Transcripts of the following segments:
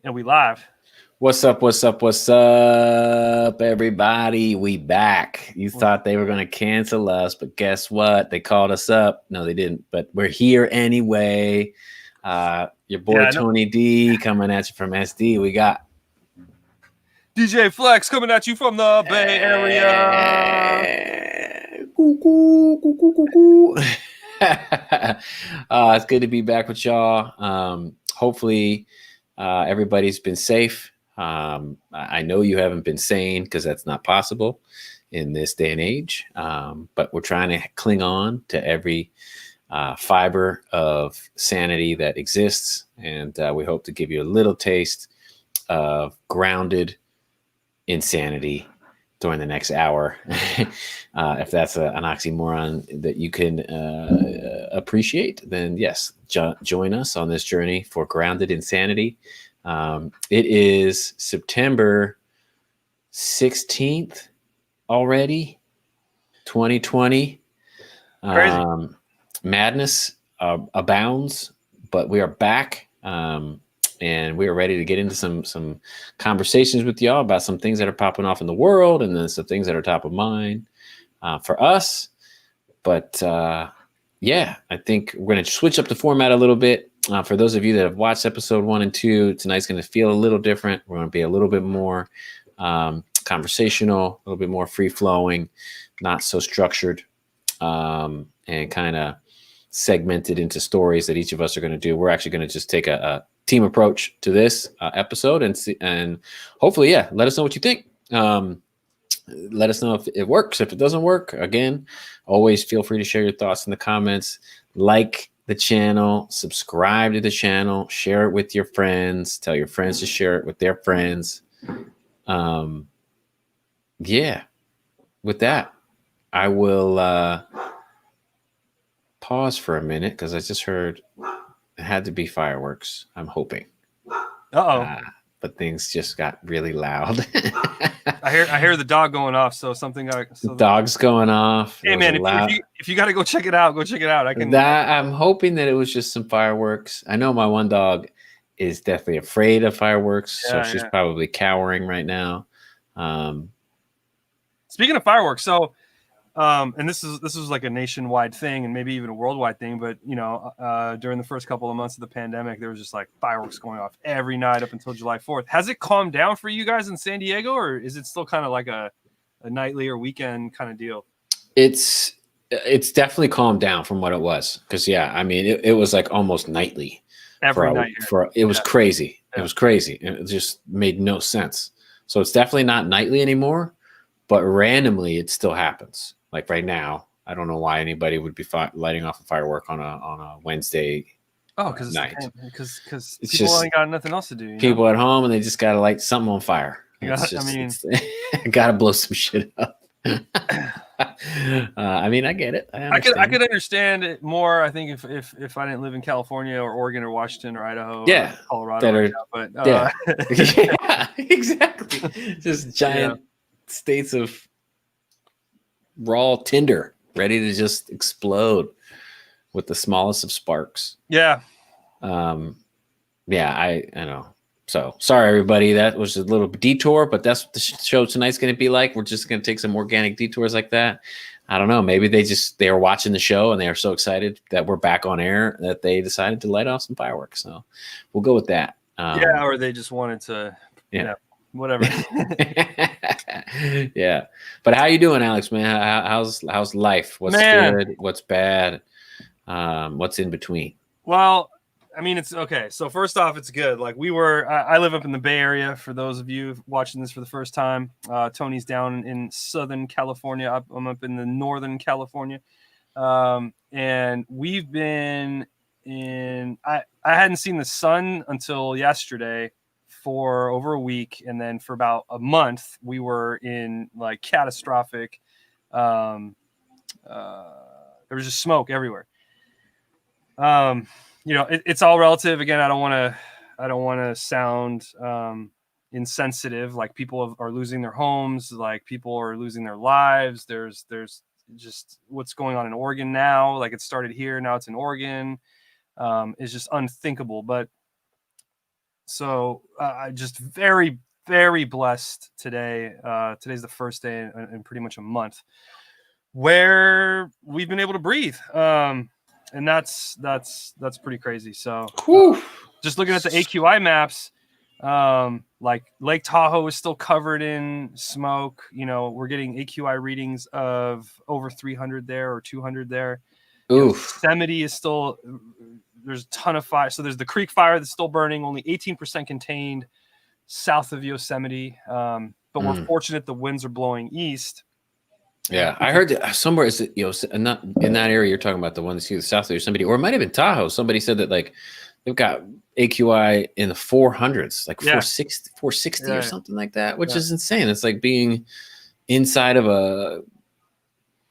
And we live. What's up? What's up? What's up, everybody? We back. You Well, thought they were going to cancel us, but guess what? They called us up. No, they didn't, but we're here anyway. Your boy yeah, no, Tony D coming at you from SD. We got DJ Flex coming at you from the Bay Area. It's good to be back with y'all. Hopefully, everybody's been safe. I know you haven't been sane because that's not possible in this day and age. But we're trying to cling on to every fiber of sanity that exists. And we hope to give you a little taste of grounded insanity during the next hour. If that's an oxymoron that you can appreciate, then yes, join us on this journey for grounded insanity. It is September 16th already, 2020. Crazy. Madness abounds, but we are back. And we are ready to get into some conversations with y'all about some things that are popping off in the world, and then some things that are top of mind for us. But yeah, I think we're going to switch up the format a little bit. For those of you that have watched episode 1 and 2, tonight's going to feel a little different. We're going to be a little bit more conversational, a little bit more free flowing, not so structured, and kind of segmented into stories that each of us are going to do. We're actually going to just take a team approach to this episode and hopefully, yeah, let us know what you think. Let us know if it works. If it doesn't work, again, always feel free to share your thoughts in the comments. Like the channel, subscribe to the channel, share it with your friends, tell your friends to share it with their friends. Yeah, with that, I will pause for a minute because I just heard it had to be fireworks. I'm hoping. Uh-oh. But things just got really loud. I hear the dog going off, so something got Dogs going off. Hey man, if you got to go check it out, go check it out. I'm hoping that it was just some fireworks. I know my one dog is definitely afraid of fireworks, so she's probably cowering right now. Speaking of fireworks, so and this is like a nationwide thing and maybe even a worldwide thing, but during the first couple of months of the pandemic, there was just like fireworks going off every night up until July 4th. Has it calmed down for you guys in San Diego, or is it still kind of like a nightly or weekend kind of deal? It's definitely calmed down from what it was, because I mean it was like almost nightly. Every night. It was crazy. Yeah. It was crazy. It just made no sense. So it's definitely not nightly anymore, but randomly it still happens. Like right now, I don't know why anybody would be lighting off a firework on a Wednesday. Oh, because people ain't got nothing else to do. People at home, and they just gotta light something on fire. Gotta blow some shit up. I mean, I get it. I could understand it more. I think if I didn't live in California or Oregon or Washington or Idaho, or Colorado, but yeah, exactly. Just giant states of raw tinder ready to just explode with the smallest of sparks. Yeah. I know. So sorry, everybody. That was a little detour, but that's what the show tonight's going to be like. We're just going to take some organic detours like that. I don't know. Maybe they were watching the show and they are so excited that we're back on air that they decided to light off some fireworks. So we'll go with that. Or they just wanted to, whatever. Yeah. But how you doing, Alex, man? How's life? What's good? What's bad? What's in between? Well, I mean, it's okay. So first off, it's good. Like I live up in the Bay Area. For those of you watching this for the first time, Tony's down in Southern California. I'm up in the Northern California. And we've been I hadn't seen the sun until yesterday for over a week. And then for about a month, we were in like catastrophic, there was just smoke everywhere. It's all relative. Again, I don't want to sound insensitive. Like people are losing their homes, like people are losing their lives. There's just what's going on in Oregon now. Like it started here, now it's in Oregon. Is just unthinkable. But So I just very, very blessed today. Today's the first day in pretty much a month where we've been able to breathe. And that's pretty crazy. So just looking at the AQI maps, like Lake Tahoe is still covered in smoke. You know, we're getting AQI readings of over 300 there or 200 there. Yosemite is still, there's a ton of fire. So there's the creek fire that's still burning, only 18% contained south of Yosemite. But we're fortunate the winds are blowing east. Yeah, I heard that somewhere, is it, not in that area you're talking about, the one that's either south of Yosemite, or it might have been Tahoe. Somebody said that like they've got AQI in the 400s, like 460 or something like that, which is insane. It's like being inside of a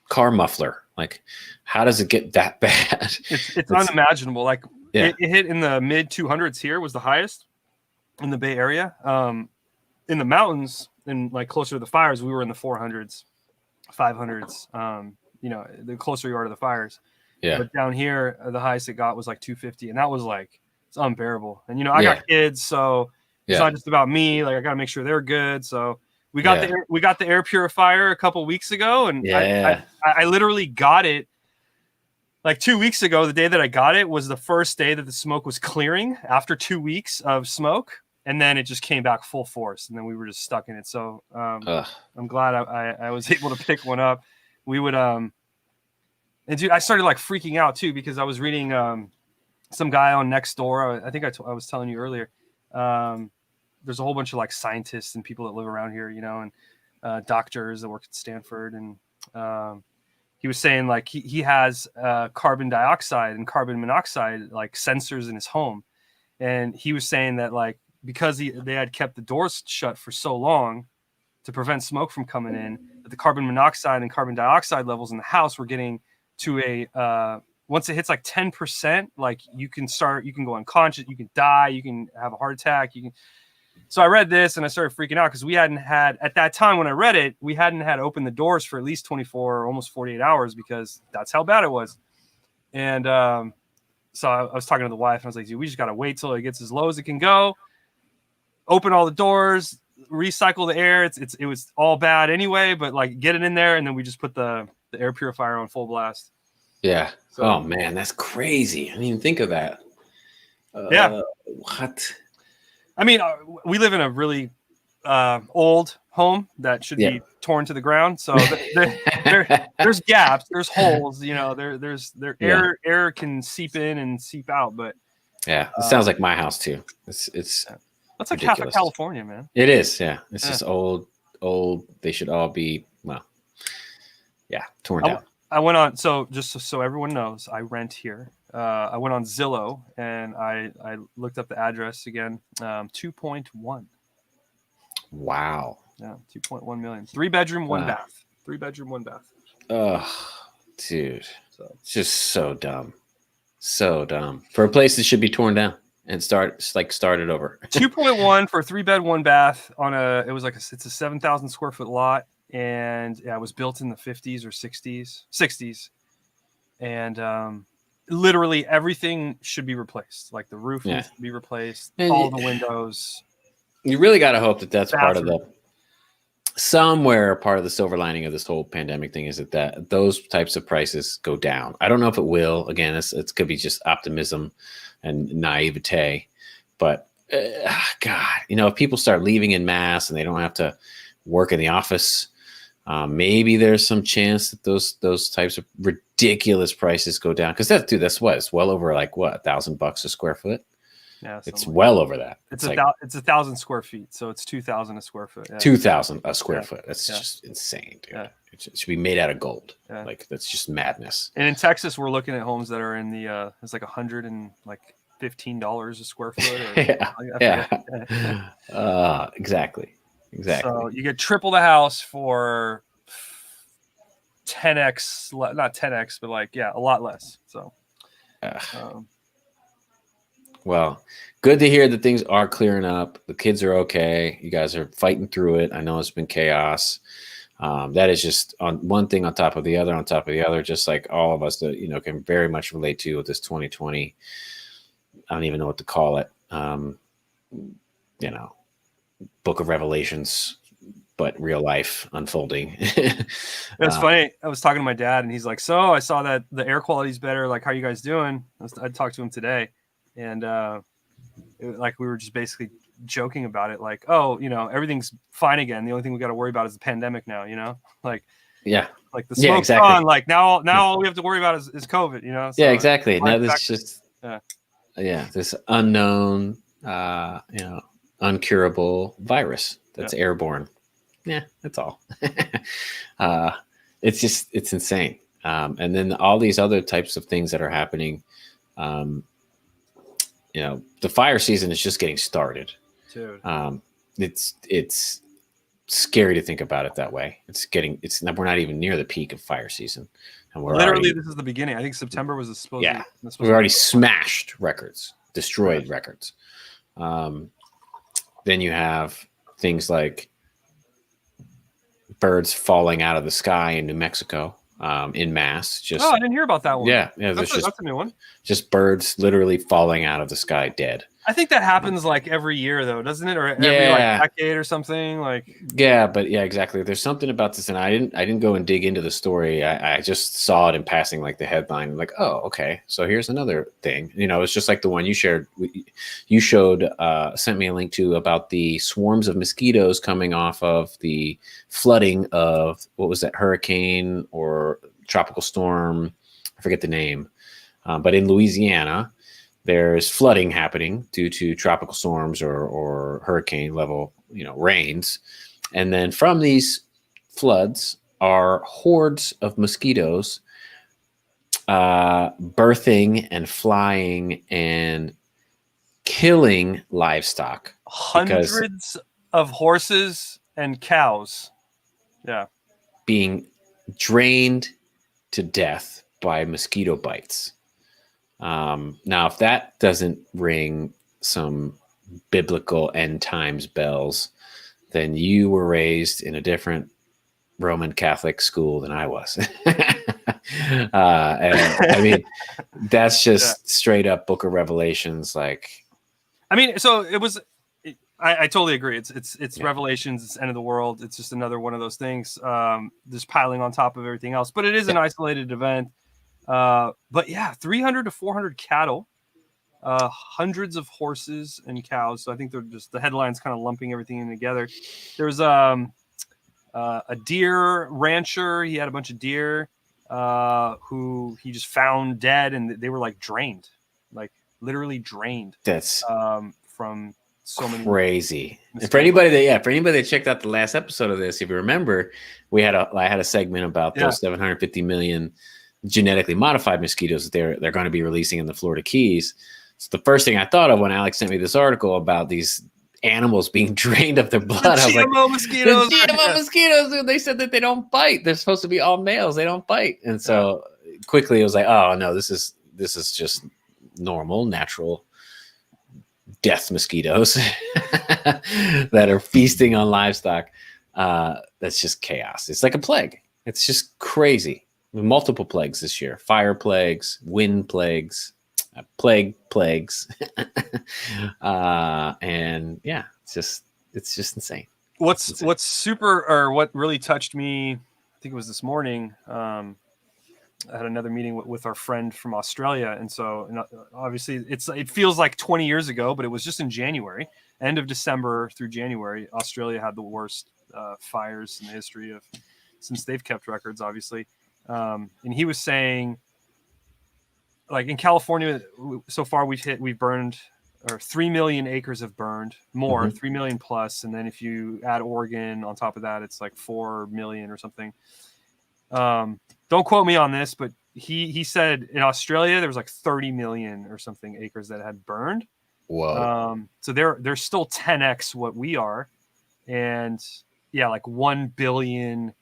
car muffler. Like, how does it get that bad? It's unimaginable. Like it hit in the mid 200s here, was the highest in the Bay Area. In the mountains and like closer to the fires, we were in the 400s, 500s. You know, the closer you are to the fires. Yeah. But down here, the highest it got was like 250, and that was like, it's unbearable. And you know, I got kids, so it's not just about me. Like, I got to make sure they're good. So we got the air purifier a couple weeks ago, and I literally got it like 2 weeks ago. The day that I got it was the first day that the smoke was clearing after 2 weeks of smoke, and then it just came back full force, and then we were just stuck in it. So I'm glad I was able to pick one up. We would and dude, I started like freaking out too, because I was reading some guy on Nextdoor. I think I was telling you earlier. There's a whole bunch of like scientists and people that live around here, you know, and doctors that work at Stanford. And he was saying like he has carbon dioxide and carbon monoxide like sensors in his home. And he was saying that like, because they had kept the doors shut for so long to prevent smoke from coming in, that the carbon monoxide and carbon dioxide levels in the house were getting to a once it hits like 10%, like you can go unconscious, you can die, you can have a heart attack, So I read this and I started freaking out, because we hadn't had, at that time when I read it, we hadn't had opened the doors for at least 24 or almost 48 hours, because that's how bad it was. And so I was talking to the wife, and I was like, dude, we just got to wait till it gets as low as it can go, open all the doors, recycle the air. It was all bad anyway, but like get it in there. And then we just put the air purifier on full blast. Yeah. So, oh man, that's crazy. I didn't even think of that. What? I mean, we live in a really old home that should be torn to the ground. So there's gaps, there's holes, you know, air can seep in and seep out. But it sounds like my house too. It's that's like half of California, man. It is. Yeah. It's just old. They should all be, torn down. I went on, so just so everyone knows, I rent here. I went on Zillow and I looked up the address again. 2.1. Wow. Yeah, 2.1 million. 3-bedroom, 1 bath. 3-bedroom, 1 bath. Oh, dude. It's just so dumb. So dumb. For a place that should be torn down and started over. 2.1 for a 3-bed, 1 bath on it's a 7,000 square foot lot. And it was built in the 50s or 60s. And literally everything should be replaced. Like the roof needs to be replaced, all the windows. You really got to hope that that's part of part of the silver lining of this whole pandemic thing, is that those types of prices go down. I don't know if it will. Again, it could be just optimism and naivete. But God, you know, if people start leaving in mass and they don't have to work in the office, maybe there's some chance that those types of ridiculous prices go down. Because that's what it's well over like what, $1,000 a square foot. Yeah, it's well over that. It's 1,000 square feet, so it's 2,000 a square foot. Yeah. 2,000 a square foot. That's just insane, dude. Yeah. It should be made out of gold. Yeah. Like that's just madness. And in Texas, we're looking at homes that are in the it's like $115 a square foot. Or, exactly. So you get triple the house for 10x, not 10x, but like, a lot less. So, well, good to hear that things are clearing up. The kids are okay. You guys are fighting through it. I know it's been chaos. That is just on one thing on top of the other, just like all of us that, you know, can very much relate to with this 2020. I don't even know what to call it. you know, Book of Revelations, but real life unfolding. It's funny. I was talking to my dad, and he's like, "So I saw that the air quality's better. Like, how you guys doing?" I talked to him today, and like we were just basically joking about it. Like, oh, everything's fine again. The only thing we got to worry about is the pandemic now. Like yeah, like the yeah, smoke's exactly. gone. Like now all we have to worry about is COVID. So yeah, exactly. Now this is just this unknown, uncurable virus that's airborne. Yeah, that's all. It's insane. And then all these other types of things that are happening. The fire season is just getting started. Dude. It's scary to think about it that way. We're not even near the peak of fire season. And we're literally, this is the beginning. I think September was supposed to be. We've already smashed records, destroyed records. Then you have things like birds falling out of the sky in New Mexico in mass. I didn't hear about that one. Yeah, that's a new one. Just birds literally falling out of the sky dead. I think that happens like every year, though, doesn't it? Or every decade or something. Exactly. There's something about this, and I didn't go and dig into the story. I just saw it in passing, like the headline, like, oh, okay, so here's another thing. It's just like the one you shared. You showed, sent me a link to about the swarms of mosquitoes coming off of the flooding of what was that hurricane or tropical storm? I forget the name, but in Louisiana. There's flooding happening due to tropical storms or hurricane level, rains. And then from these floods are hordes of mosquitoes birthing and flying and killing livestock. Hundreds of horses and cows. Yeah. Being drained to death by mosquito bites. Now, if that doesn't ring some biblical end times bells, then you were raised in a different Roman Catholic school than I was. And I mean, that's just straight up Book of Revelations. Like, I mean, so it was. I totally agree. It's Revelations. It's end of the world. It's just another one of those things. Just piling on top of everything else. But it is an isolated event. But yeah, 300 to 400 cattle, hundreds of horses and cows. So I think they're just the headlines kind of lumping everything in together. There's a deer rancher. He had a bunch of deer who he just found dead, and they were like drained, like literally drained. That's from so many crazy. And for anybody that checked out the last episode of this, if you remember, I had a segment about those 750 million genetically modified mosquitoes that they're going to be releasing in the Florida Keys. So the first thing I thought of when Alex sent me this article about these animals being drained of their blood, I was like, mosquitoes. The GMO mosquitoes. They said that they don't bite. They're supposed to be all males. They don't bite. And so quickly it was like, oh no, this is just normal, natural death mosquitoes that are feasting on livestock. That's just chaos. It's like a plague. It's just crazy. Multiple plagues this year: fire plagues, wind plagues, plagues, and yeah, it's just insane. What's super, or what really touched me, I think it was this morning. I had another meeting with our friend from Australia, and so obviously it feels like 20 years ago, but it was just in January, end of December through January. Australia had the worst fires in the history since they've kept records, obviously. And he was saying, like in California, so far we've burned, or 3 million acres have burned, more, 3 million plus. And then if you add Oregon on top of that, it's like 4 million or something. Don't quote me on this, but he said in Australia, there was like 30 million or something acres that had burned. Whoa. So they're still 10x what we are. And yeah, like 1 billion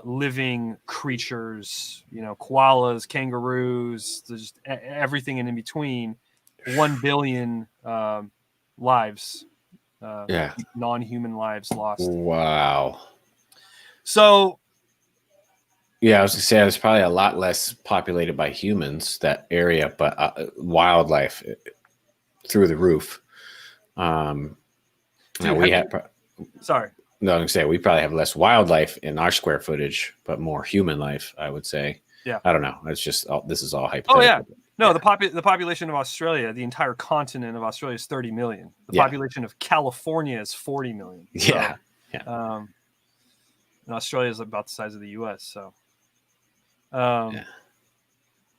living creatures, koalas, kangaroos, just everything in between. 1 billion lives, non-human lives lost. Wow. So yeah, I was gonna say it's probably a lot less populated by humans, that area, but wildlife through the roof. Now Dude, we have. sorry. No, I'm gonna say we probably have less wildlife in our square footage, but more human life, I would say. Yeah. I don't know. It's just this is all Oh yeah. hypothetical. No, Yeah. the population of Australia, the entire continent of Australia is 30 million. The Yeah. population of California is 40 million. So, Yeah. and Australia is about the size of the U.S. So, Yeah.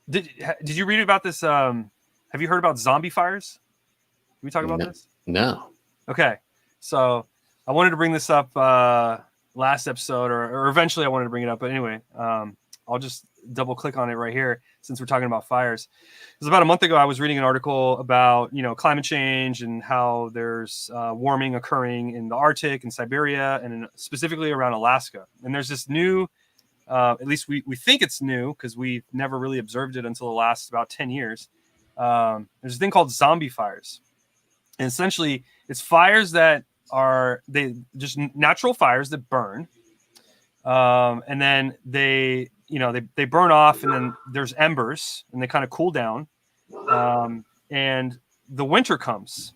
did you read about this? Have you heard about zombie fires? Can we talk about this? No. Okay, so I wanted to bring this up last episode, or eventually I wanted to bring it up, but anyway, I'll just double click on it right here since we're talking about fires. It was about a month ago. I was reading an article about climate change and how there's warming occurring in the Arctic and Siberia, and specifically around Alaska. And there's this new, at least we think it's new because we've never really observed it until the last about 10 years. There's a thing called zombie fires. And essentially, it's fires that are just natural fires that burn, and then they burn off, and then there's embers, and they kind of cool down, and the winter comes,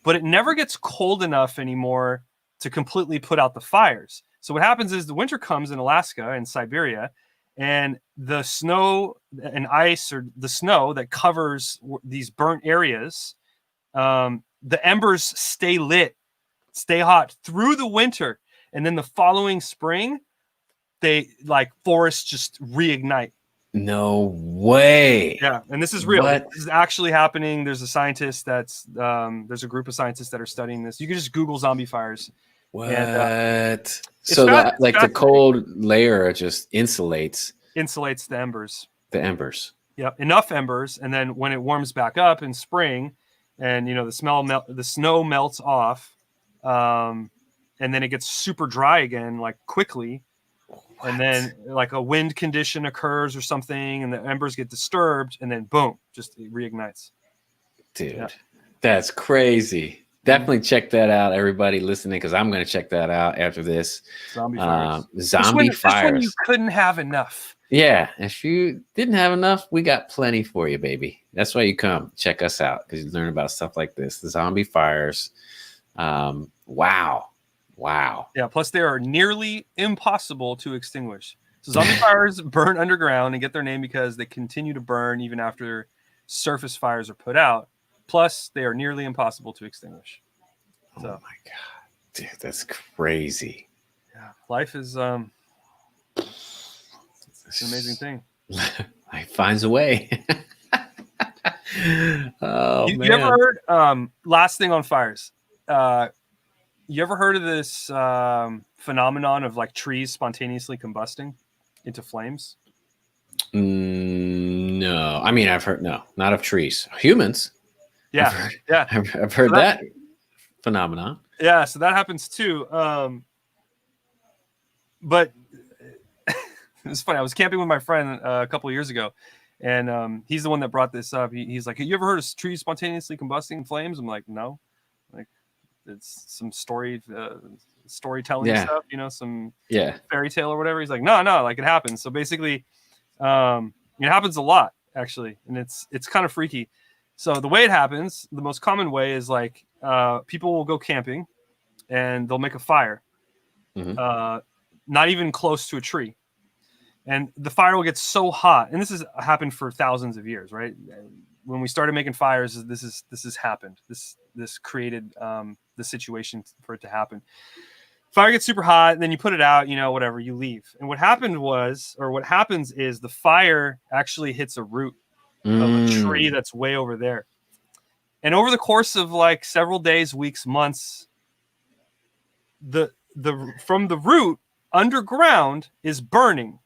but it never gets cold enough anymore to completely put out the fires. So what happens is the winter comes in Alaska and Siberia, and the snow and ice, or the snow that covers these burnt areas, the embers stay lit, stay hot through the winter, and then the following spring, they forests just reignite. No way. Yeah, and this is real. What? This is actually happening. There's a scientist there's a group of scientists that are studying this. You can just Google zombie fires. What? And, so the cold layer just insulates the embers. The embers. Yep, enough embers, and then when it warms back up in spring, and the snow melts off, and then it gets super dry again, quickly. What? And then a wind condition occurs or something, and the embers get disturbed, and then boom, just it reignites. Dude, That's crazy. Definitely check that out, everybody listening, because I'm going to check that out after this. Zombie fires. Zombie fires. This one you couldn't have enough. Yeah, if you didn't have enough, we got plenty for you, baby. That's why you come check us out, because you learn about stuff like this. The zombie fires. Wow. Yeah, plus they are nearly impossible to extinguish. So zombie fires burn underground and get their name because they continue to burn even after surface fires are put out. Plus, they are nearly impossible to extinguish. So, oh my God. Dude, that's crazy. Yeah, life is it's an amazing thing. Life finds a way. Oh, man. You ever heard, last thing on fires, you ever heard of this phenomenon of trees spontaneously combusting into flames? No. I mean, I've heard, no, not of trees. Humans. Yeah. I've heard that phenomenon. Yeah, so that happens too. But it's funny. I was camping with my friend a couple of years ago, and he's the one that brought this up. He's like, "Have you ever heard of trees spontaneously combusting in flames?" I'm like, "No." It's some storytelling stuff, some fairy tale or whatever. He's like, no, it happens. So basically, it happens a lot actually, and it's kind of freaky. So the way it happens, the most common way is people will go camping, and they'll make a fire, not even close to a tree. And the fire will get so hot, and this has happened for thousands of years, right? When we started making fires, this has happened. This created the situation for it to happen. Fire gets super hot, and then you put it out, whatever, you leave. And what happens is the fire actually hits a root of a tree that's way over there. And over the course of several days, weeks, months, from the root underground is burning.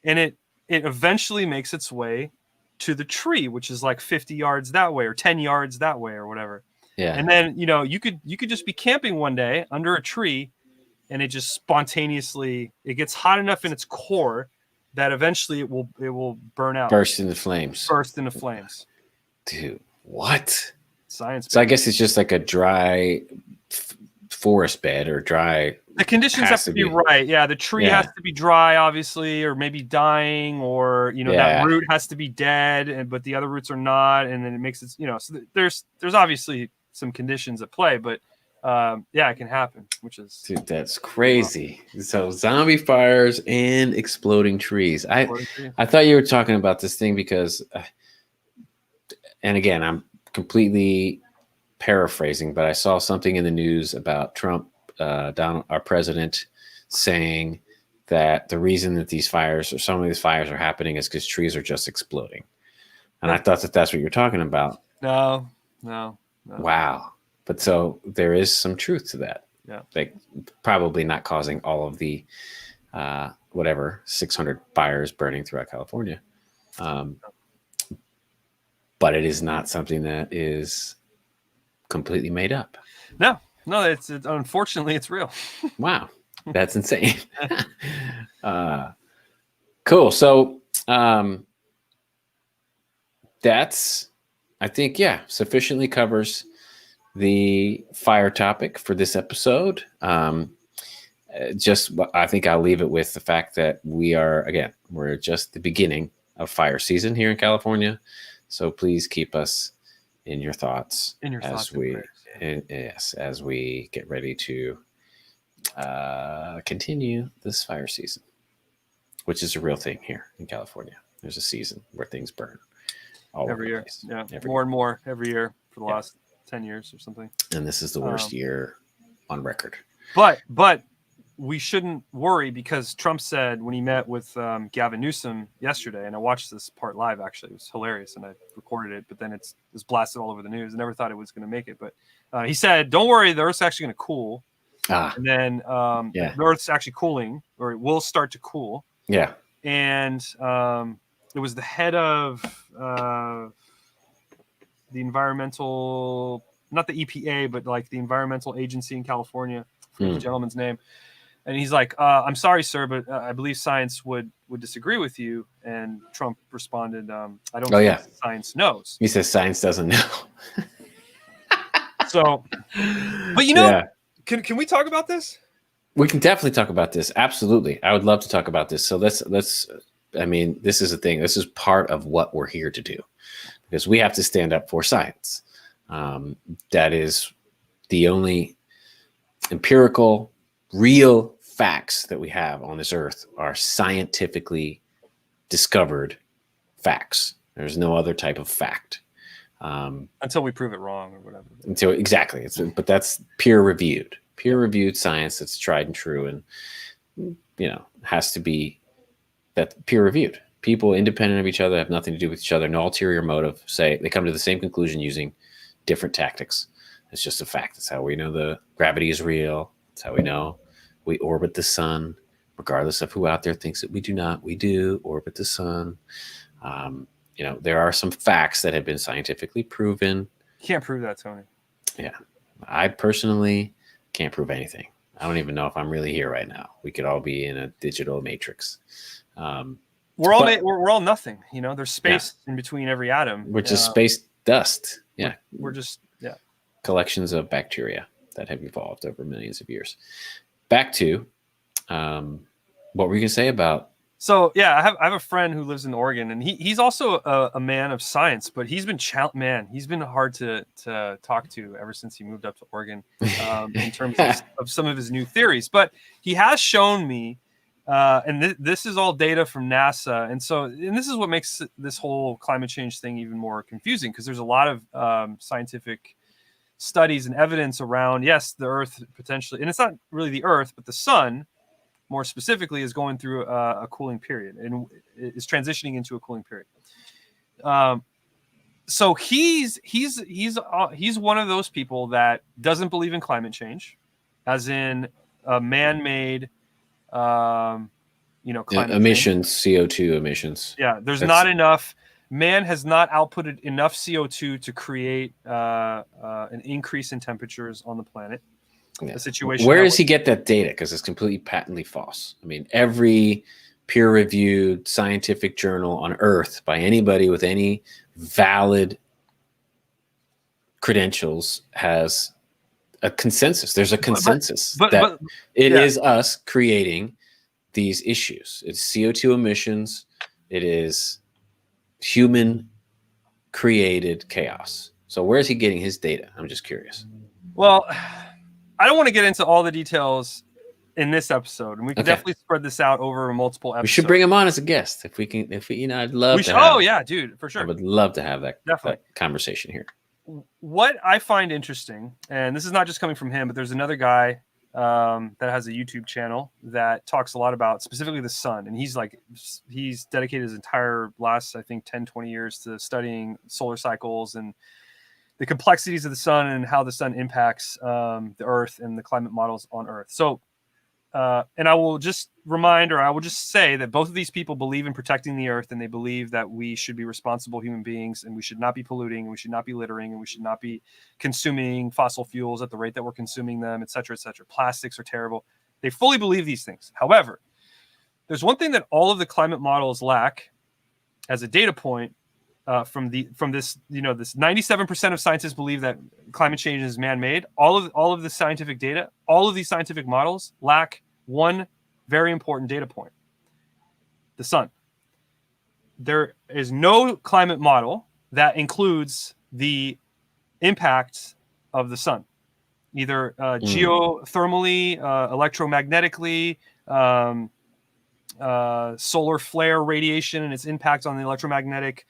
And it eventually makes its way to the tree, which is 50 yards that way or 10 yards that way or whatever. Yeah. And then, you could just be camping one day under a tree, and it just spontaneously, it gets hot enough in its core that eventually it will burn out. Burst into flames. Dude, what? Science. So I guess it's just like a dry forest bed or dry. The conditions have to be right. Yeah, the tree has to be dry, obviously, or maybe dying, or that root has to be dead, but the other roots are not, and then it makes it. So there's obviously some conditions at play, but yeah, it can happen, which is Dude, that's crazy. So zombie fires and exploding trees. I thought you were talking about this thing because, and again, I'm completely paraphrasing, but I saw something in the news about Trump, our president, saying that the reason that these fires or some of these fires are happening is because trees are just exploding. And I thought that that's what you're talking about. No. Wow. But so there is some truth to that. Yeah. Like probably not causing all of the, whatever, 600 fires burning throughout California. But it is not something that is completely made up. No, it's unfortunately it's real. Wow. That's insane. Cool. So, that's, I think, yeah, sufficiently covers the fire topic for this episode. Just, I think I'll leave it with the fact that we're just the beginning of fire season here in California. So please keep us in your thoughts as we get ready to continue this fire season, which is a real thing here in California. There's a season where things burn every year. Yeah, more and more every year for the last 10 years or something. And this is the worst year on record. But we shouldn't worry because Trump said when he met with Gavin Newsom yesterday, and I watched this part live, actually. It was hilarious, and I recorded it, but then it was blasted all over the news. I never thought it was going to make it. But he said, don't worry, the Earth's actually going to cool. And then the Earth's actually cooling, or it will start to cool. Yeah. And it was the head of the environmental, not the EPA, but like the environmental agency in California. I forget the gentleman's name. And he's like, I'm sorry, sir, but I believe science would disagree with you. And Trump responded, I don't think science knows. He says science doesn't know. So, but you know, can we talk about this? We can definitely talk about this. Absolutely. I would love to talk about this. So let's, I mean, this is a thing. This is part of what we're here to do because we have to stand up for science. That is the only empirical, real facts that we have on this earth are scientifically discovered facts. There's no other type of fact. Until we prove it wrong or whatever. Exactly. But that's peer-reviewed science that's tried and true and, has to be that peer-reviewed. People independent of each other, have nothing to do with each other, no ulterior motive, say they come to the same conclusion using different tactics. It's just a fact. That's how we know the gravity is real. That's how we know we orbit the sun, regardless of who out there thinks that we do not. We do orbit the sun. There are some facts that have been scientifically proven. You can't prove that, Tony. Yeah. I personally can't prove anything. I don't even know if I'm really here right now. We could all be in a digital matrix. We're all nothing. There's space in between every atom. We're just space dust. Yeah. We're just collections of bacteria that have evolved over millions of years. Back to what were you gonna say about? So I have a friend who lives in Oregon, and he's also a man of science, but he's been he's been hard to talk to ever since he moved up to Oregon in terms of some of his new theories. But he has shown me, and this is all data from NASA, and this is what makes this whole climate change thing even more confusing because there's a lot of scientific studies and evidence around, yes, the Earth potentially, and it's not really the Earth, but the sun, more specifically, is going through a cooling period and is transitioning into a cooling period. So he's one of those people that doesn't believe in climate change, as in a man-made, climate emissions, change. CO2 emissions. Yeah, there's not enough. Man has not outputted enough CO2 to create an increase in temperatures on the planet. Yeah. A situation. Where does he get that data? Because it's completely patently false. I mean, every peer-reviewed scientific journal on Earth by anybody with any valid credentials has a consensus. There's a consensus that it is us creating these issues. It's CO2 emissions. It is human created chaos. So where is he getting his data? I'm just curious. Well, I don't want to get into all the details in this episode, and we can definitely spread this out over multiple episodes. We should bring him on as a guest if we can. If we, I'd love to. Oh yeah, dude, for sure. I would love to have that conversation here. What I find interesting, and this is not just coming from him, but there's another guy that has a YouTube channel that talks a lot about specifically the sun, and he's dedicated his entire last, I think, 10, 20 years to studying solar cycles and the complexities of the sun and how the sun impacts the Earth and the climate models on Earth. So, and I will just say that both of these people believe in protecting the Earth, and they believe that we should be responsible human beings, and we should not be polluting, and we should not be littering, and we should not be consuming fossil fuels at the rate that we're consuming them, et cetera, et cetera. Plastics are terrible. They fully believe these things. However, there's one thing that all of the climate models lack as a data point. From this, this 97% of scientists believe that climate change is man-made. All of the scientific data, all of these scientific models lack one very important data point: the sun. There is no climate model that includes the impact of the sun, either geothermally, electromagnetically, solar flare radiation and its impact on the electromagnetic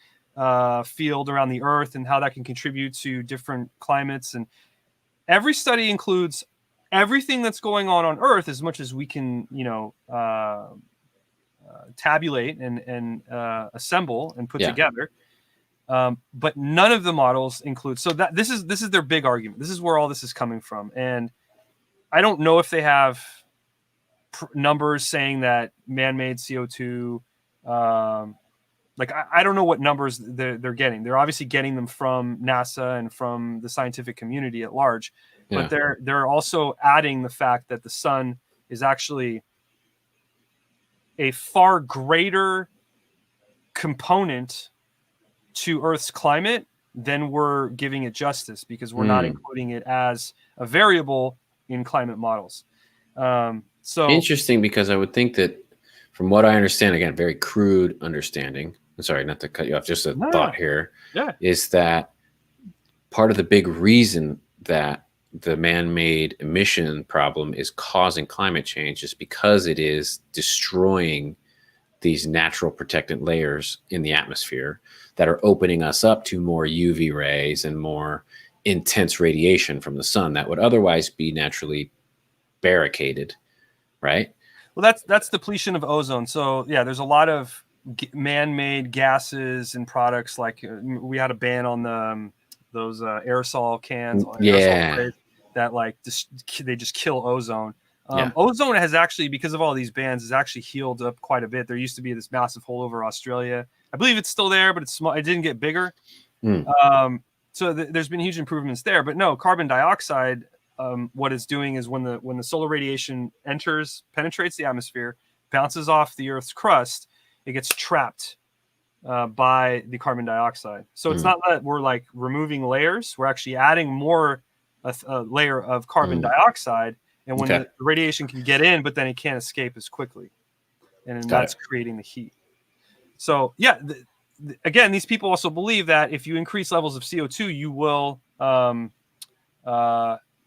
field around the Earth and how that can contribute to different climates. And every study includes everything that's going on Earth as much as we can, tabulate and assemble and put together. But none of the models include. So that this is their big argument. This is where all this is coming from. And I don't know if they have numbers saying that man-made CO2. I don't know what numbers they're getting. They're obviously getting them from NASA and from the scientific community at large, but they're also adding the fact that the sun is actually a far greater component to Earth's climate than we're giving it justice, because we're not including it as a variable in climate models. So interesting, because I would think that, from what I understand, again, very crude understanding. I'm sorry, not to cut you off. Just a thought here is that part of the big reason that the man-made emission problem is causing climate change is because it is destroying these natural protectant layers in the atmosphere that are opening us up to more UV rays and more intense radiation from the sun that would otherwise be naturally barricaded, right? Well, that's depletion of ozone. So yeah, there's a lot of man-made gases and products. Like we had a ban on those aerosol cans, aerosol sprays that they just kill ozone. Ozone has actually, because of all these bans, has actually healed up quite a bit. There used to be this massive hole over Australia. I believe it's still there, but it's small. It didn't get bigger. So there's been huge improvements there. But no, carbon dioxide. What it's doing is when the solar radiation penetrates the atmosphere, bounces off the Earth's crust, it gets trapped by the carbon dioxide. So it's not that we're like removing layers; we're actually adding more a layer of carbon dioxide. And when the radiation can get in, but then it can't escape as quickly, and that's creating the heat. So again, these people also believe that if you increase levels of CO2, you will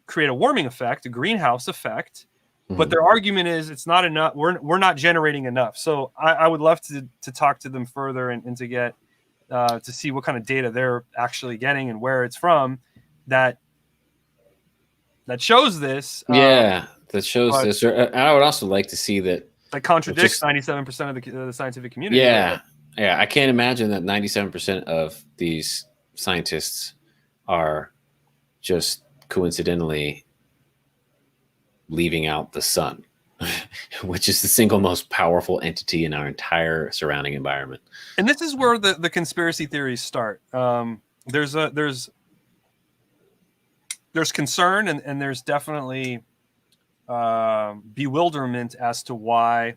create a warming effect, a greenhouse effect. But their argument is it's not enough. We're not generating enough. So I would love to talk to them further and to get to see what kind of data they're actually getting and where it's from that shows this. That shows this. And I would also like to see that contradicts 97% of the scientific community. Yeah. I can't imagine that 97% of these scientists are just coincidentally leaving out the sun, which is the single most powerful entity in our entire surrounding environment. And this is where the conspiracy theories start. There's concern and there's definitely bewilderment as to why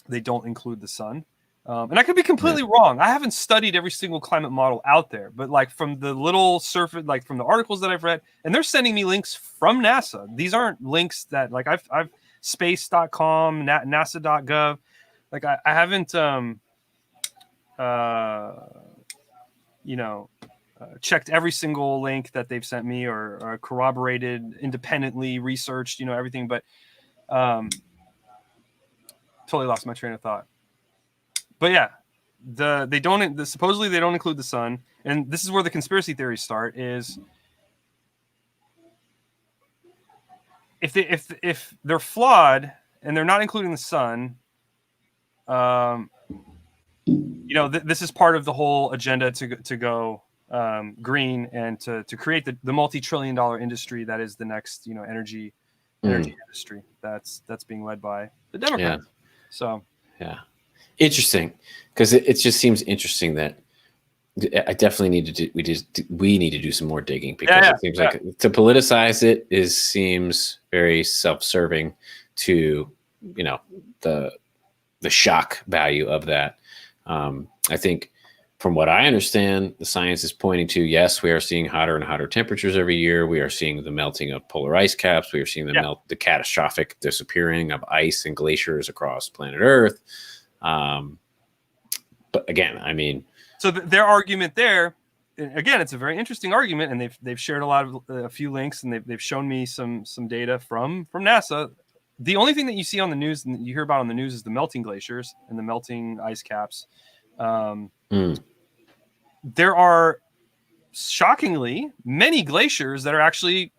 they don't include the sun. And I could be completely wrong. I haven't studied every single climate model out there, but like from the little surface, like from the articles that I've read, and they're sending me links from NASA. These aren't links that like I've space.com, nasa.gov. Like I haven't, checked every single link that they've sent me or corroborated, independently researched, everything. But totally lost my train of thought. But yeah, supposedly they don't include the sun, and this is where the conspiracy theories start. Is if they're flawed and they're not including the sun, this is part of the whole agenda to go green and to create the multi-trillion-dollar industry that is the next energy industry that's being led by the Democrats. Yeah. So yeah, interesting, because it just seems interesting that I definitely need to do. We need to do some more digging, because it seems like to politicize it seems very self-serving to the shock value of that. I think, from what I understand, the science is pointing to, yes, we are seeing hotter and hotter temperatures every year. We are seeing the melting of polar ice caps. We are seeing the catastrophic disappearing of ice and glaciers across planet Earth. But again, I mean, so their argument there, again, it's a very interesting argument, and they've shared a few links, and they've shown me some data from NASA. The only thing that you see on the news and you hear about on the news is the melting glaciers and the melting ice caps. There are shockingly many glaciers that are actually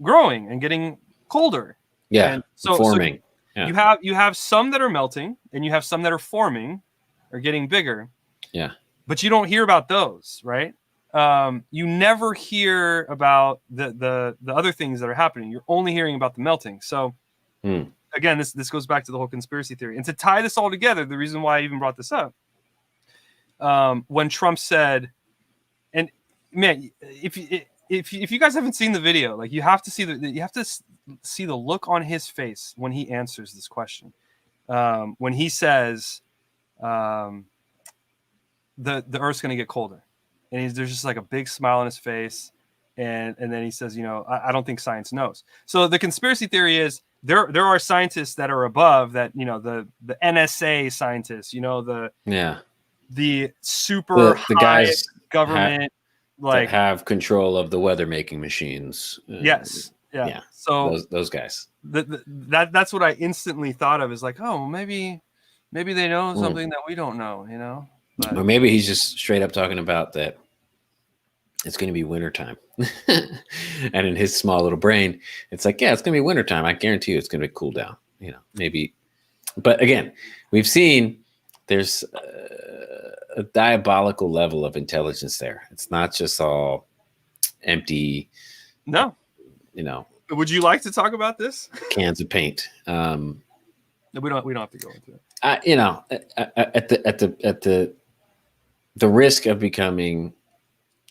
growing and getting colder. Yeah, and forming. So you have some that are melting, and you have some that are forming or getting bigger. Yeah, but you don't hear about those, right? You never hear about the other things that are happening. You're only hearing about the melting. So again, this goes back to the whole conspiracy theory. And to tie this all together, the reason why I even brought this up, when Trump said, and man, if you guys haven't seen the video, like you have to see the look on his face when he answers this question. When he says, the Earth's going to get colder, and there's just like a big smile on his face, and then he says, I don't think science knows. So the conspiracy theory is there are scientists that are above that, the NSA scientists, the super the guys government that have control of the weather making machines. Yes. Yeah. So those guys. That's what I instantly thought of, is like, oh, maybe they know something that we don't know, But, or maybe he's just straight up talking about that it's going to be wintertime. And in his small little brain, it's like, yeah, it's going to be wintertime. I guarantee you it's going to cool down, maybe. But again, we've seen there's a diabolical level of intelligence there. It's not just all empty. No. Would you like to talk about this? Cans of paint. No, we don't have to go into it. At the risk of becoming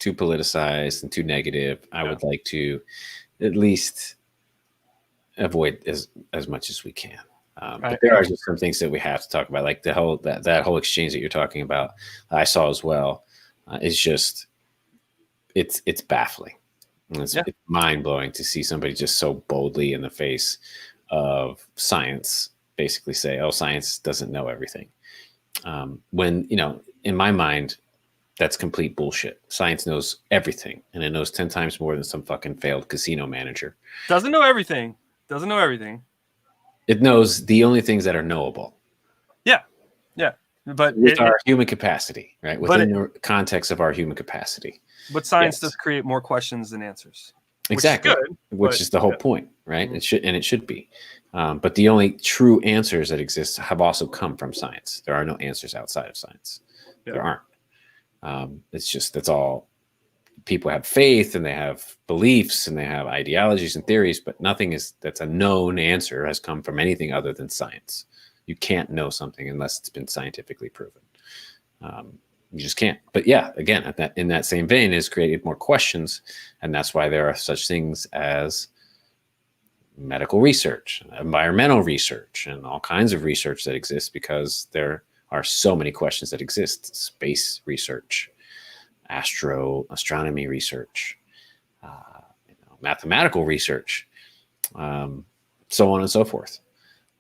too politicized and too negative, I would like to at least avoid as much as we can. But there are just some things that we have to talk about, like the whole that whole exchange that you're talking about. I saw as well. Is just it's baffling. It's mind blowing to see somebody just so boldly in the face of science basically say, "Oh, science doesn't know everything." When in my mind, that's complete bullshit. Science knows everything, and it knows 10 times more than some fucking failed casino manager. Doesn't know everything. It knows the only things that are knowable. Yeah. But with our human capacity, right? Within the context of our human capacity. But science does create more questions than answers. Exactly. Which is the whole point, right? It should be. But the only true answers that exist have also come from science. There are no answers outside of science. There aren't. It's just, that's all. People have faith and they have beliefs and they have ideologies and theories, but nothing that's a known answer has come from anything other than science. You can't know something unless it's been scientifically proven. You just can't. But yeah, again, in that same vein, has created more questions, and that's why there are such things as medical research, environmental research, and all kinds of research that exists, because there are so many questions that exist. Space research, astronomy research, mathematical research, so on and so forth.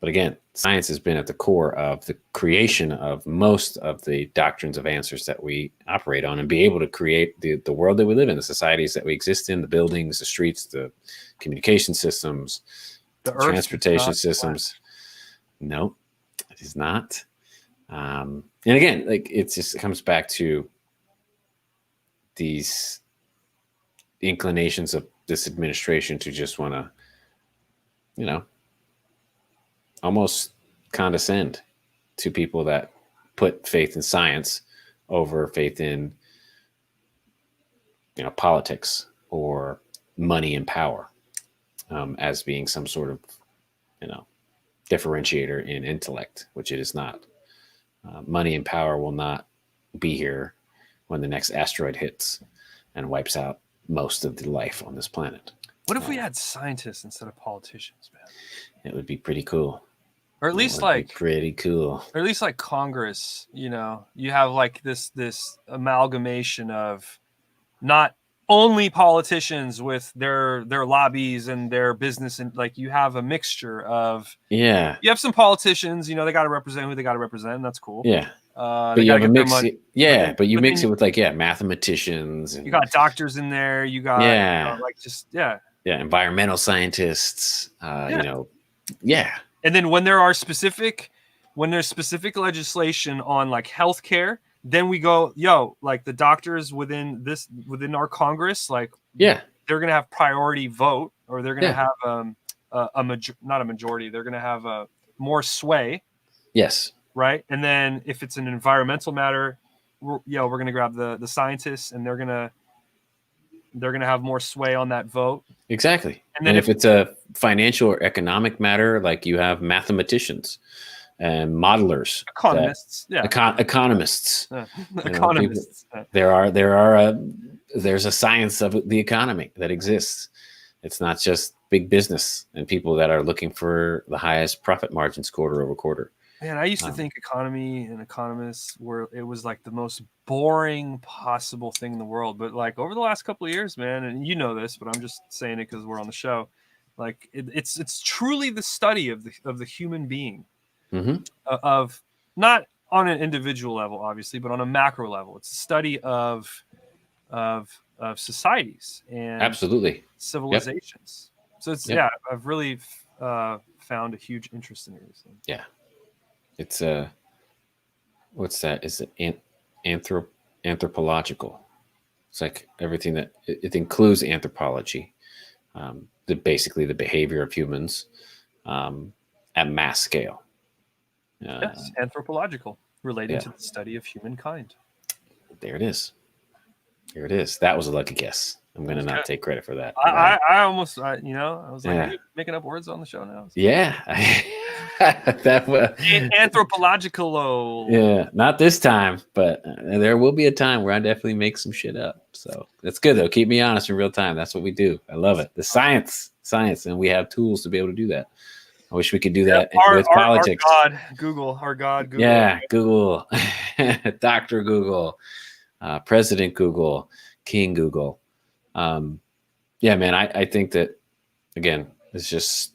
But again, science has been at the core of the creation of most of the doctrines of answers that we operate on, and be able to create the world that we live in, the societies that we exist in, the buildings, the streets, the communication systems, The the Earth transportation is not systems. No, it is not. And again, like it comes back to these inclinations of this administration to just want to, you know, almost condescend to people that put faith in science over faith in, you know, politics or money and power, as being some sort of, you know, differentiator in intellect, which it is not. Money and power will not be here when the next asteroid hits and wipes out most of the life on this planet. What if we had scientists instead of politicians, man? It would be pretty cool. Or at least like pretty cool. Or at least like Congress, you know, you have like this amalgamation of not only politicians with their lobbies and their business, and like you have a mixture of you have some politicians, you know, they got to represent who they got to represent, and that's cool. Yeah. But you have a mix. but you mix it with like mathematicians. And, you got doctors in there. You got environmental scientists. You know, And then when there's specific legislation on like healthcare, then we go, like the doctors within our Congress, like they're gonna have priority vote, or they're gonna have not a majority. They're gonna have a more sway. Yes. Right. And then if it's an environmental matter, we're gonna grab the scientists, and they're gonna have more sway on that vote. Exactly. And then if it's a financial or economic matter, like you have mathematicians and modelers, economists, economists, economists. There's a science of the economy that exists. It's not just big business and people that are looking for the highest profit margins quarter over quarter. Man, I used to think economy and economists it was like the most boring possible thing in the world. But like over the last couple of years, man, and you know this, but I'm just saying it because we're on the show. Like it's truly the study of the human being, of not on an individual level, obviously, but on a macro level. It's a study of societies and absolutely civilizations. So it's I've really found a huge interest in it recently. Yeah. It's what's that? Is it anthropological? It's like everything that it includes anthropology, basically the behavior of humans at mass scale. Yes, anthropological, related to the study of humankind. There it is. There it is. That was a lucky guess. I'm going to not take credit for that. I almost, I was like, are you making up words on the show now? Yeah. That was anthropological. Yeah, not this time, but there will be a time where I definitely make some shit up. So that's good though. Keep me honest in real time. That's what we do. I love it. The science, and we have tools to be able to do that. I wish we could do that with politics. Our God, Google. Yeah, Google, Dr. Google, President Google, King Google. Yeah, man, I think that, again, it's just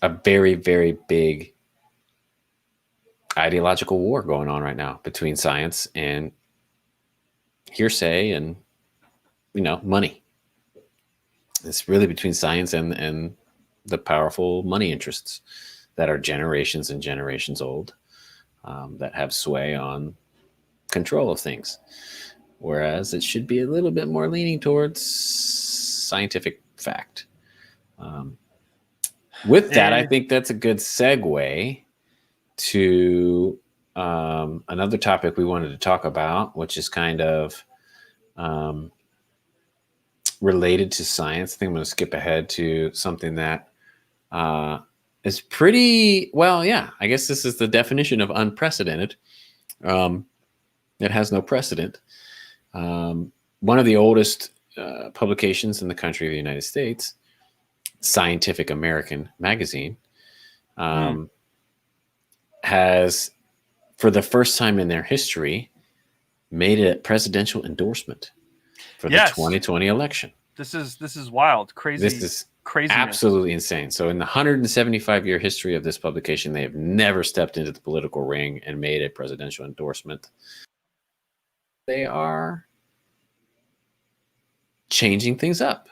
a very, very big ideological war going on right now between science and hearsay and, money. It's really between science and the powerful money interests that are generations and generations old, that have sway on control of things. Whereas it should be a little bit more leaning towards scientific fact. With that, I think that's a good segue to another topic we wanted to talk about, which is kind of related to science. I think I'm going to skip ahead to something that is pretty, I guess this is the definition of unprecedented. It has no precedent. One of the oldest publications in the country of the United States, Scientific American magazine, has, for the first time in their history, made a presidential endorsement for the 2020 election. This is wild, crazy. Craziness. Absolutely insane. So in the 175-year history of this publication, they have never stepped into the political ring and made a presidential endorsement. They are changing things up,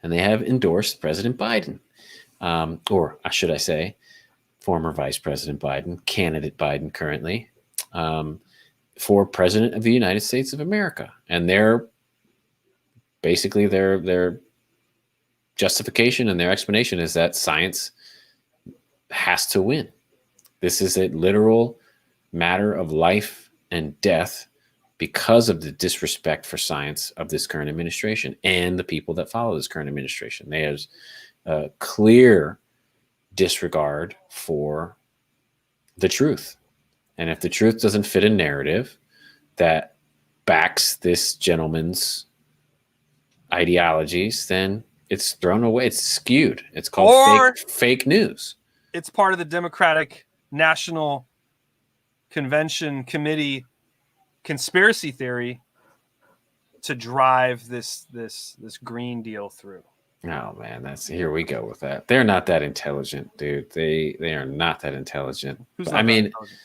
and they have endorsed President Biden, or should I say, former Vice President Biden, candidate Biden currently, for President of the United States of America. And their justification and their explanation is that science has to win. This is a literal matter of life and death because of the disrespect for science of this current administration and the people that follow this current administration. They have a clear disregard for the truth. And if the truth doesn't fit a narrative that backs this gentleman's ideologies, then it's thrown away. It's skewed. It's called fake news. It's part of the Democratic National Convention Committee conspiracy theory to drive this Green Deal through. Oh man, here we go with that. They're not that intelligent, dude. They are not that intelligent. Who's not that intelligent?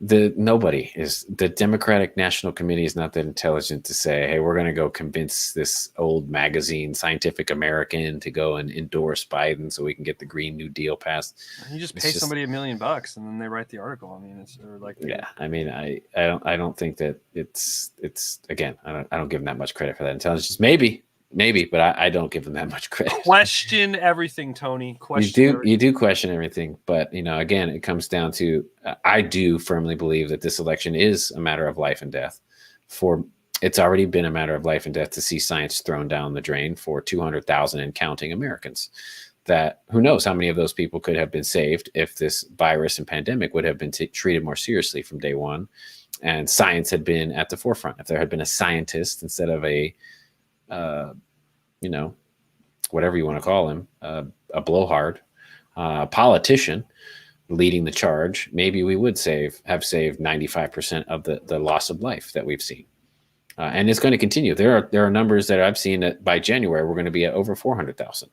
The Democratic National Committee is not that intelligent to say, hey, we're going to go convince this old magazine, Scientific American, to go and endorse Biden so we can get the Green New Deal passed. You just pay somebody $1 million and then they write the article. I mean, I don't think that it's again, I don't give them that much credit for that intelligence. Maybe, but I don't give them that much credit. Question everything, Tony. You do question everything, but again, it comes down to I do firmly believe that this election is a matter of life and death. It's already been a matter of life and death to see science thrown down the drain for 200,000 and counting Americans. That who knows how many of those people could have been saved if this virus and pandemic would have been treated more seriously from day one, and science had been at the forefront. If there had been a scientist instead of a whatever you want to call him, a blowhard, politician leading the charge, maybe we would have saved 95% of the loss of life that we've seen. And it's going to continue. There are numbers that I've seen that by January, we're going to be at over 400,000.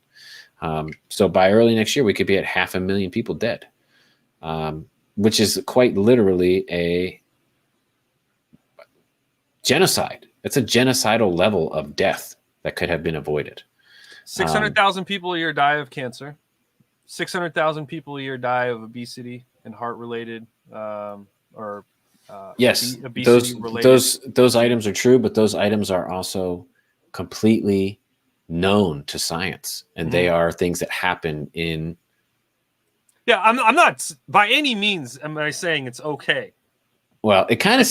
So by early next year, we could be at 500,000 people dead, which is quite literally a genocide. It's a genocidal level of death that could have been avoided. 600,000 people a year die of cancer. 600,000 people a year die of obesity and heart-related yes, obesity-related. Those items are true, but those items are also completely known to science, and they are things that happen in. Yeah, I'm not by any means am I saying it's okay. Well, it kind of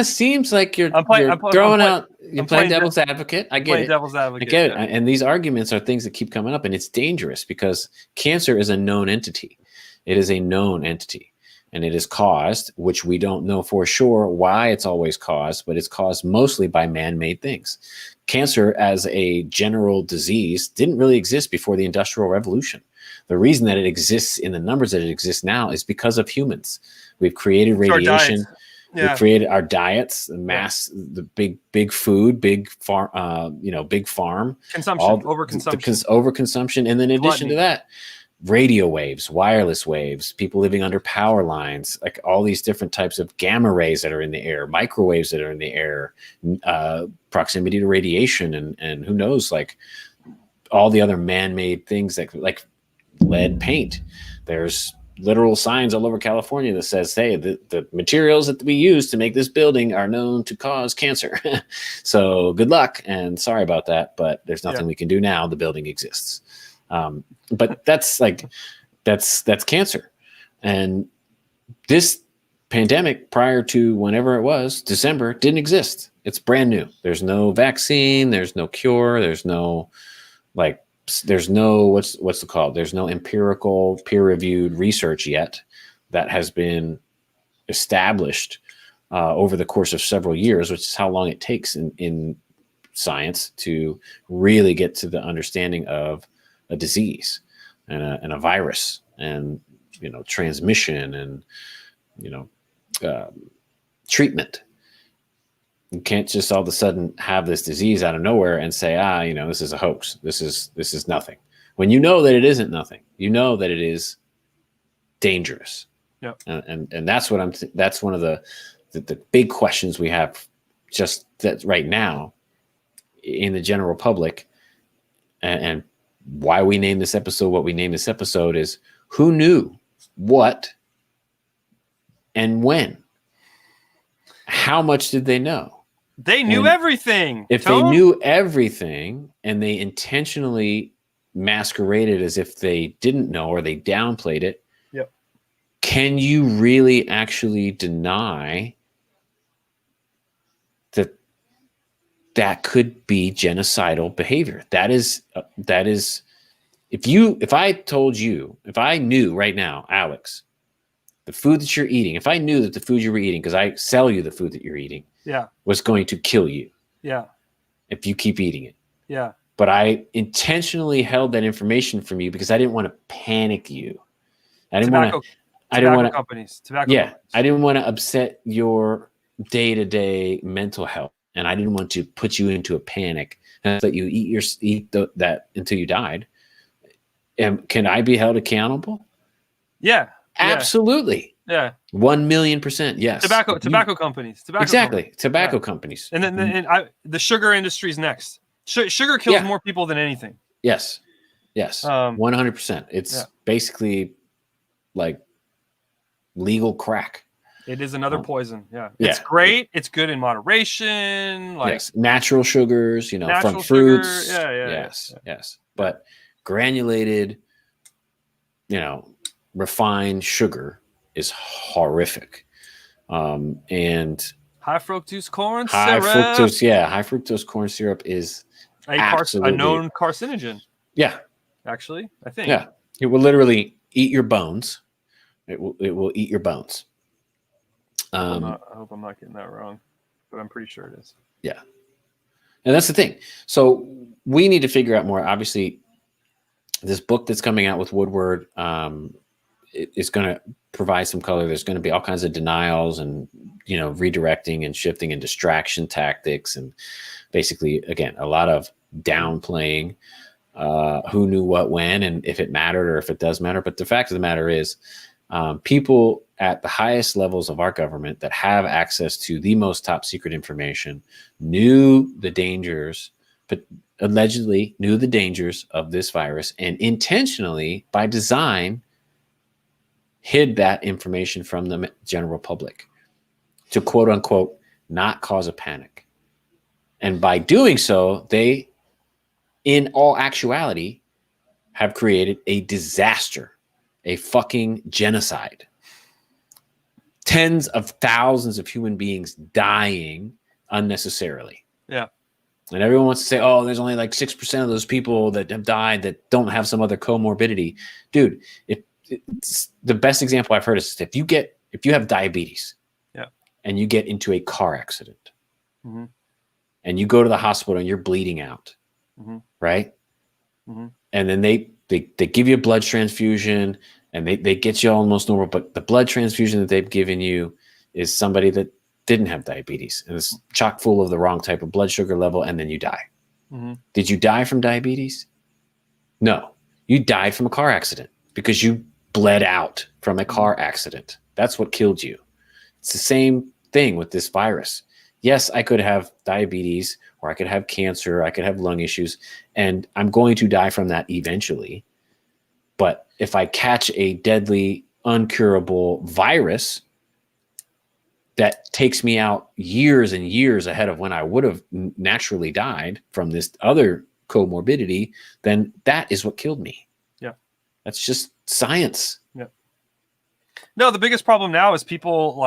seems like you're playing devil's advocate. I get it. Devil's advocate. I get it. And these arguments are things that keep coming up, and it's dangerous because cancer is a known entity. It is a known entity, and it is caused, which we don't know for sure why it's always caused, but it's caused mostly by man-made things. Cancer as a general disease didn't really exist before the Industrial Revolution. The reason that it exists in the numbers that it exists now is because of humans. We've created radiation. We've created our diets, the big food, big farm, big farm consumption, overconsumption, overconsumption, and then in addition to that, radio waves, wireless waves, people living under power lines, like all these different types of gamma rays that are in the air, microwaves that are in the air, proximity to radiation, and who knows, like all the other man-made things that like lead paint. There's literal signs all over California that says, hey, the materials that we use to make this building are known to cause cancer. So good luck and sorry about that, but there's nothing we can do now. The building exists. But that's cancer. And this pandemic prior to whenever it was, December, didn't exist. It's brand new. There's no vaccine. There's no cure. There's no what's it called? There's no empirical peer-reviewed research yet that has been established over the course of several years, which is how long it takes in science to really get to the understanding of a disease and a virus and transmission and treatment. You can't just all of a sudden have this disease out of nowhere and say, this is a hoax. This is nothing. when you know that it isn't nothing, you know that it is dangerous. Yep. And that's what that's one of the big questions we have just that right now in the general public, and why we name this episode what we name this episode is who knew what and when? How much did they know? They knew everything. If they knew everything and they intentionally masqueraded as if they didn't know or they downplayed it, yep. Can you really actually deny that could be genocidal behavior? That is if I knew right now, Alex, the food that you're eating, if I knew that the food you were eating, because I sell you the food that you're eating, was going to kill you. Yeah. If you keep eating it. Yeah. But I intentionally held that information from you because I didn't want to panic you. I didn't want to. Tobacco companies. I didn't want to upset your day-to-day mental health, and I didn't want to put you into a panic and let you eat that until you died. And can I be held accountable? Yeah. Absolutely. Yeah. 1,000,000%. Yes. Tobacco companies. Tobacco companies. And then the sugar industry is next. Sugar kills more people than anything. Yes. 100%. It's basically like legal crack. It is another poison. Yeah. It's great. It's good in moderation. Natural sugars, from fruits. Yes. But granulated, refined sugar is horrific. And high fructose corn syrup. High fructose corn syrup is a known carcinogen. Yeah. Actually, I think. Yeah. It will literally eat your bones. It will eat your bones. I hope I'm not getting that wrong, but I'm pretty sure it is. Yeah. And that's the thing. So we need to figure out more. Obviously, this book that's coming out with Woodward is going to provide some color. There's going to be all kinds of denials and, redirecting and shifting and distraction tactics. And basically, again, a lot of downplaying who knew what when and if it mattered or if it does matter. But the fact of the matter is people at the highest levels of our government that have access to the most top secret information knew the dangers, but allegedly knew the dangers of this virus and intentionally, by design, hid that information from the general public to quote unquote not cause a panic. And by doing so, they, in all actuality, have created a disaster, a fucking genocide. Tens of thousands of human beings dying unnecessarily. Yeah. And everyone wants to say, oh, there's only like 6% of those people that have died that don't have some other comorbidity. Dude, it's the best example I've heard is if you have diabetes and you get into a car accident and you go to the hospital and you're bleeding out, right? And then they give you a blood transfusion and they get you almost normal, but the blood transfusion that they've given you is somebody that didn't have diabetes and it's chock full of the wrong type of blood sugar level, and then you die. Did you die from diabetes? No, you died from a car accident because you bled out from a car accident. That's what killed you. It's the same thing with this virus. Yes, I could have diabetes or I could have cancer, I could have lung issues, and I'm going to die from that eventually. But if I catch a deadly, uncurable virus that takes me out years and years ahead of when I would have naturally died from this other comorbidity, then that is what killed me. Yeah. That's just science. Yeah. No, the biggest problem now is people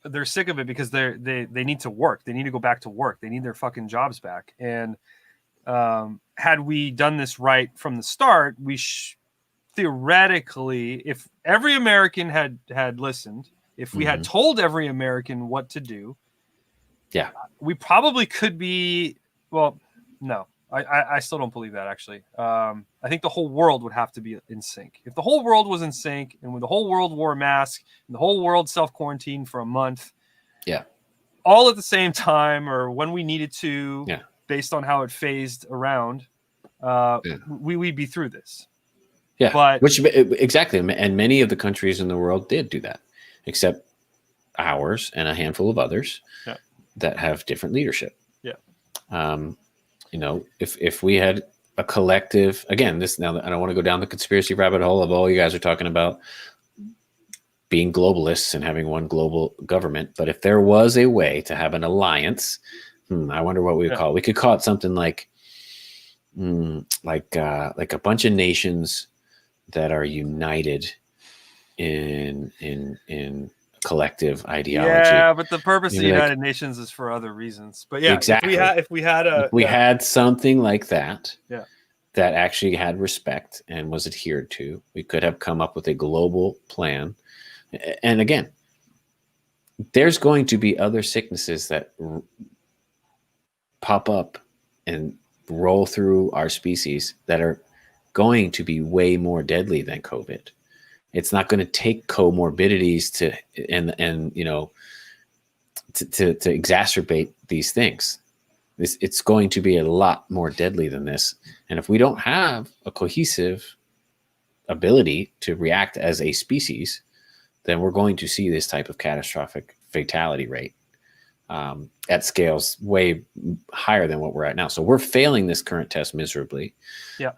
they're sick of it because they need to work. They need to go back to work. They need their fucking jobs back. And had we done this right from the start, we theoretically, if every American had listened, if we had told every American what to do, we probably could be. Well, no, I still don't believe that. Actually, I think the whole world would have to be in sync. If the whole world was in sync, and when the whole world wore a mask, and the whole world self-quarantined for a month, all at the same time, or when we needed to, based on how it phased around, we'd be through this. Yeah, But which exactly, and many of the countries in the world did do that, except ours and a handful of others yeah, that have different leadership. yeah, Um, if we had a collective, again, this now I don't want to go down the conspiracy rabbit hole of all you guys are talking about being globalists and having one global government, but if there was a way to have an alliance, I wonder what we would yeah. call it. We could call it something like like a bunch of nations that are united in collective ideology. Yeah, but the purpose of the Maybe like United Nations is for other reasons. But yeah, exactly. if we had a If we had something like that yeah, that actually had respect and was adhered to, we could have come up with a global plan. And again, there's going to be other sicknesses that pop up and roll through our species that are going to be way more deadly than COVID. It's not going to take comorbidities to and to exacerbate these things. It's going to be a lot more deadly than this. And if we don't have a cohesive ability to react as a species, then we're going to see this type of catastrophic fatality rate at scales way higher than what we're at now. So we're failing this current test miserably. yeah.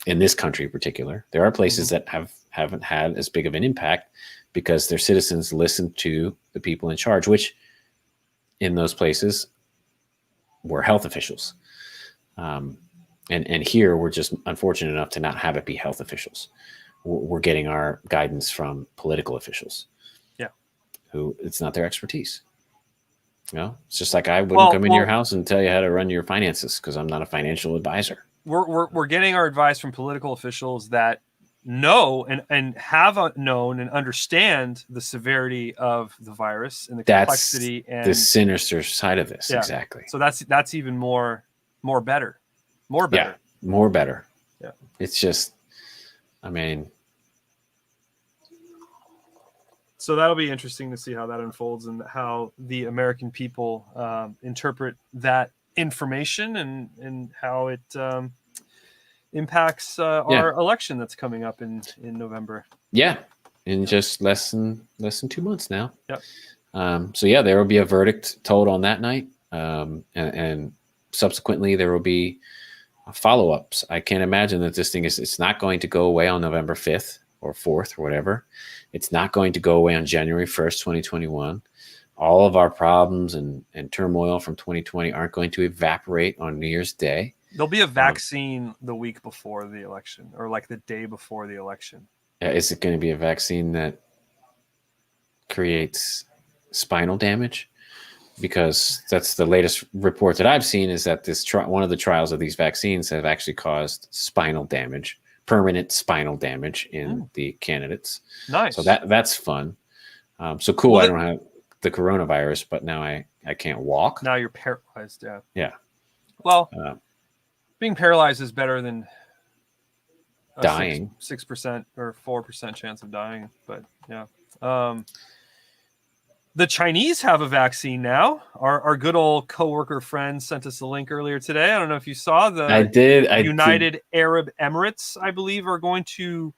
In this country in particular, there are places that haven't had as big of an impact because their citizens listen to the people in charge, which in those places were health officials. And here we're just unfortunate enough to not have it be health officials. We're getting our guidance from political officials. Yeah. Who it's not their expertise. It's just like I wouldn't come in your house and tell you how to run your finances because I'm not a financial advisor. We're getting our advice from political officials that know and have known and understand the severity of the virus and the complexity and the sinister side of this. Yeah. Exactly. So that's even more better. Yeah, more better. Yeah. It's just, I mean. So that'll be interesting to see how that unfolds and how the American people interpret that information and how it impacts our election that's coming up in November. Yeah, in just less than 2 months now. Yep. So yeah, there will be a verdict told on that night, and subsequently there will be follow-ups. I can't imagine that this thing it's not going to go away on November 5th or 4th or whatever. It's not going to go away on January 1st, 2021. All of our problems and turmoil from 2020 aren't going to evaporate on New Year's Day. There'll be a vaccine the week before the election or like the day before the election. Is it going to be a vaccine that creates spinal damage? Because that's the latest report that I've seen is that one of the trials of these vaccines have actually caused spinal damage, permanent spinal damage in the candidates. Nice. So that's fun. So cool. Well, I don't have the coronavirus, but now I can't walk. Now you're paralyzed. Yeah. Yeah. Well, being paralyzed is better than dying. 6% or 4% chance of dying. But yeah. The Chinese have a vaccine now. Our good old coworker friend sent us a link earlier today. I don't know if you saw I did. United Arab Emirates, I believe, are going to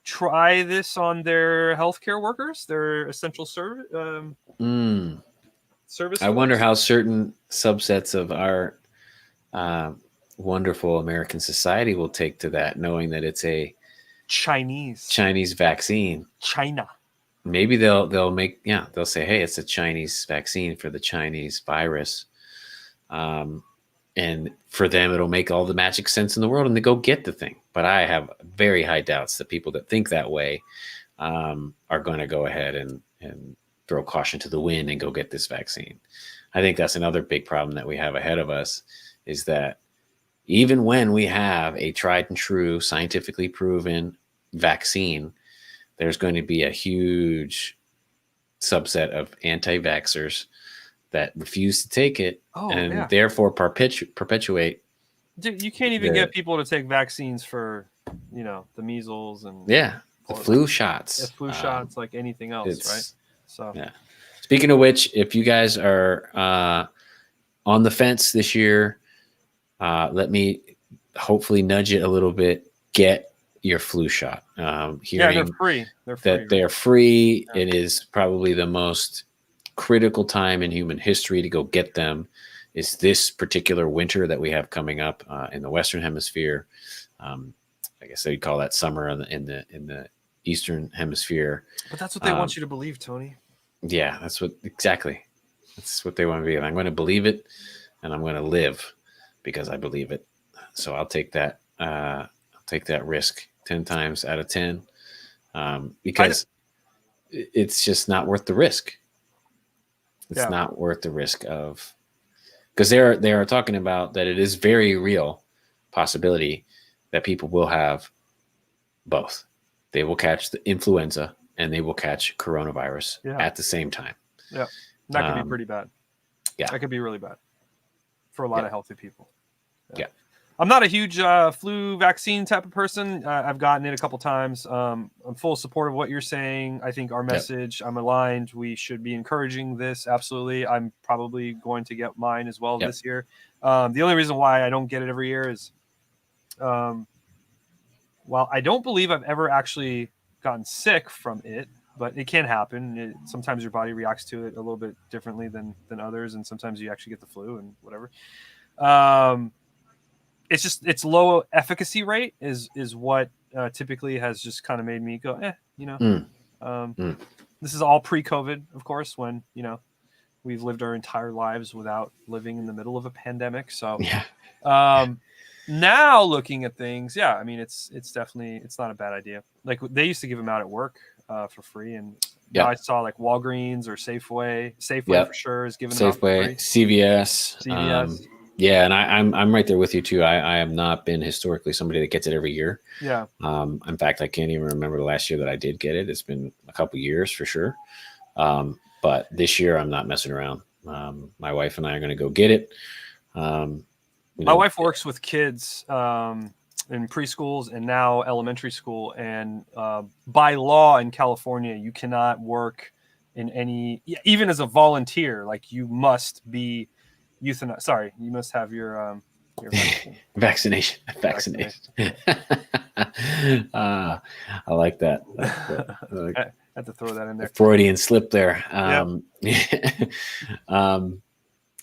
try this on their healthcare workers, their essential service. Service. I wonder how certain subsets of our wonderful American society will take to that, knowing that it's a Chinese vaccine. China. Maybe they'll say, hey, it's a Chinese vaccine for the Chinese virus. And for them, it'll make all the magic sense in the world and they go get the thing. But I have very high doubts that people that think that way are going to go ahead and throw caution to the wind and go get this vaccine. I think that's another big problem that we have ahead of us is that even when we have a tried and true, scientifically proven vaccine, there's going to be a huge subset of anti-vaxxers that refuse to take it therefore perpetuate. Dude, you can't even get people to take vaccines for, the measles and the flu shots. The flu shots, like anything else, right? So yeah. Speaking of which, if you guys are on the fence this year, let me hopefully nudge it a little bit. Get your flu shot. Yeah, Hearing they're free. They're free. that they're free, Yeah. it is probably the most critical time in human history to go get them. Is this particular winter that we have coming up in the Western Hemisphere? I guess they'd call that summer in the Eastern Hemisphere. But that's what they want you to believe, Tony. Yeah, that's what they want to be. And I'm going to believe it, and I'm going to live because I believe it. So I'll take that. I'll take that risk 10 times out of 10 because it's just not worth the risk. It's not worth the risk of, because they are talking about that it is very real possibility that people will have both. They will catch the influenza and they will catch coronavirus at the same time. Yeah, that could be pretty bad. Yeah, that could be really bad for a lot of healthy people. Yeah. I'm not a huge flu vaccine type of person. I've gotten it a couple times. I'm full support of what you're saying. I think our message, I'm aligned. We should be encouraging this. Absolutely. I'm probably going to get mine as well this year. The only reason why I don't get it every year is, while I don't believe I've ever actually gotten sick from it, but it can happen. Sometimes your body reacts to it a little bit differently than others, and sometimes you actually get the flu and whatever. It's just its low efficacy rate is what typically has just kind of made me go, This is all pre-COVID, of course, when we've lived our entire lives without living in the middle of a pandemic. So now looking at things, I mean, it's definitely, it's not a bad idea. Like they used to give them out at work for free, and now I saw like Walgreens or Safeway for sure is giving them out for free. CVS. Yeah, and I'm right there with you too. I have not been historically somebody that gets it every year. Yeah. In fact, I can't even remember the last year that I did get it. It's been a couple years for sure. But this year I'm not messing around. My wife and I are going to go get it. My wife works with kids in preschools and now elementary school, and by law in California, you cannot work in any, even as a volunteer. Like you must be euthanized. Sorry, you must have your vaccination. I like that. I had to throw that in there. Freudian slip there.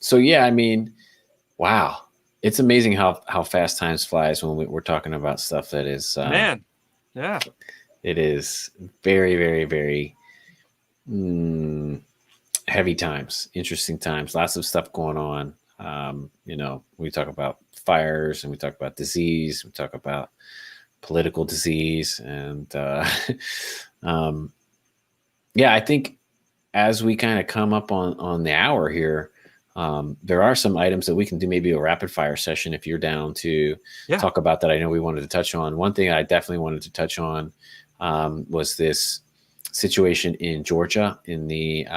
So yeah, I mean, wow. It's amazing how fast times flies when we're talking about stuff that is man. Yeah. It is very, very, very heavy times, interesting times, lots of stuff going on. We talk about fires and we talk about disease, we talk about political disease, and I think as we kind of come up on the hour here, there are some items that we can do, maybe a rapid fire session if you're down to talk about that. I know we wanted to touch on. One thing I definitely wanted to touch on was this situation in Georgia in the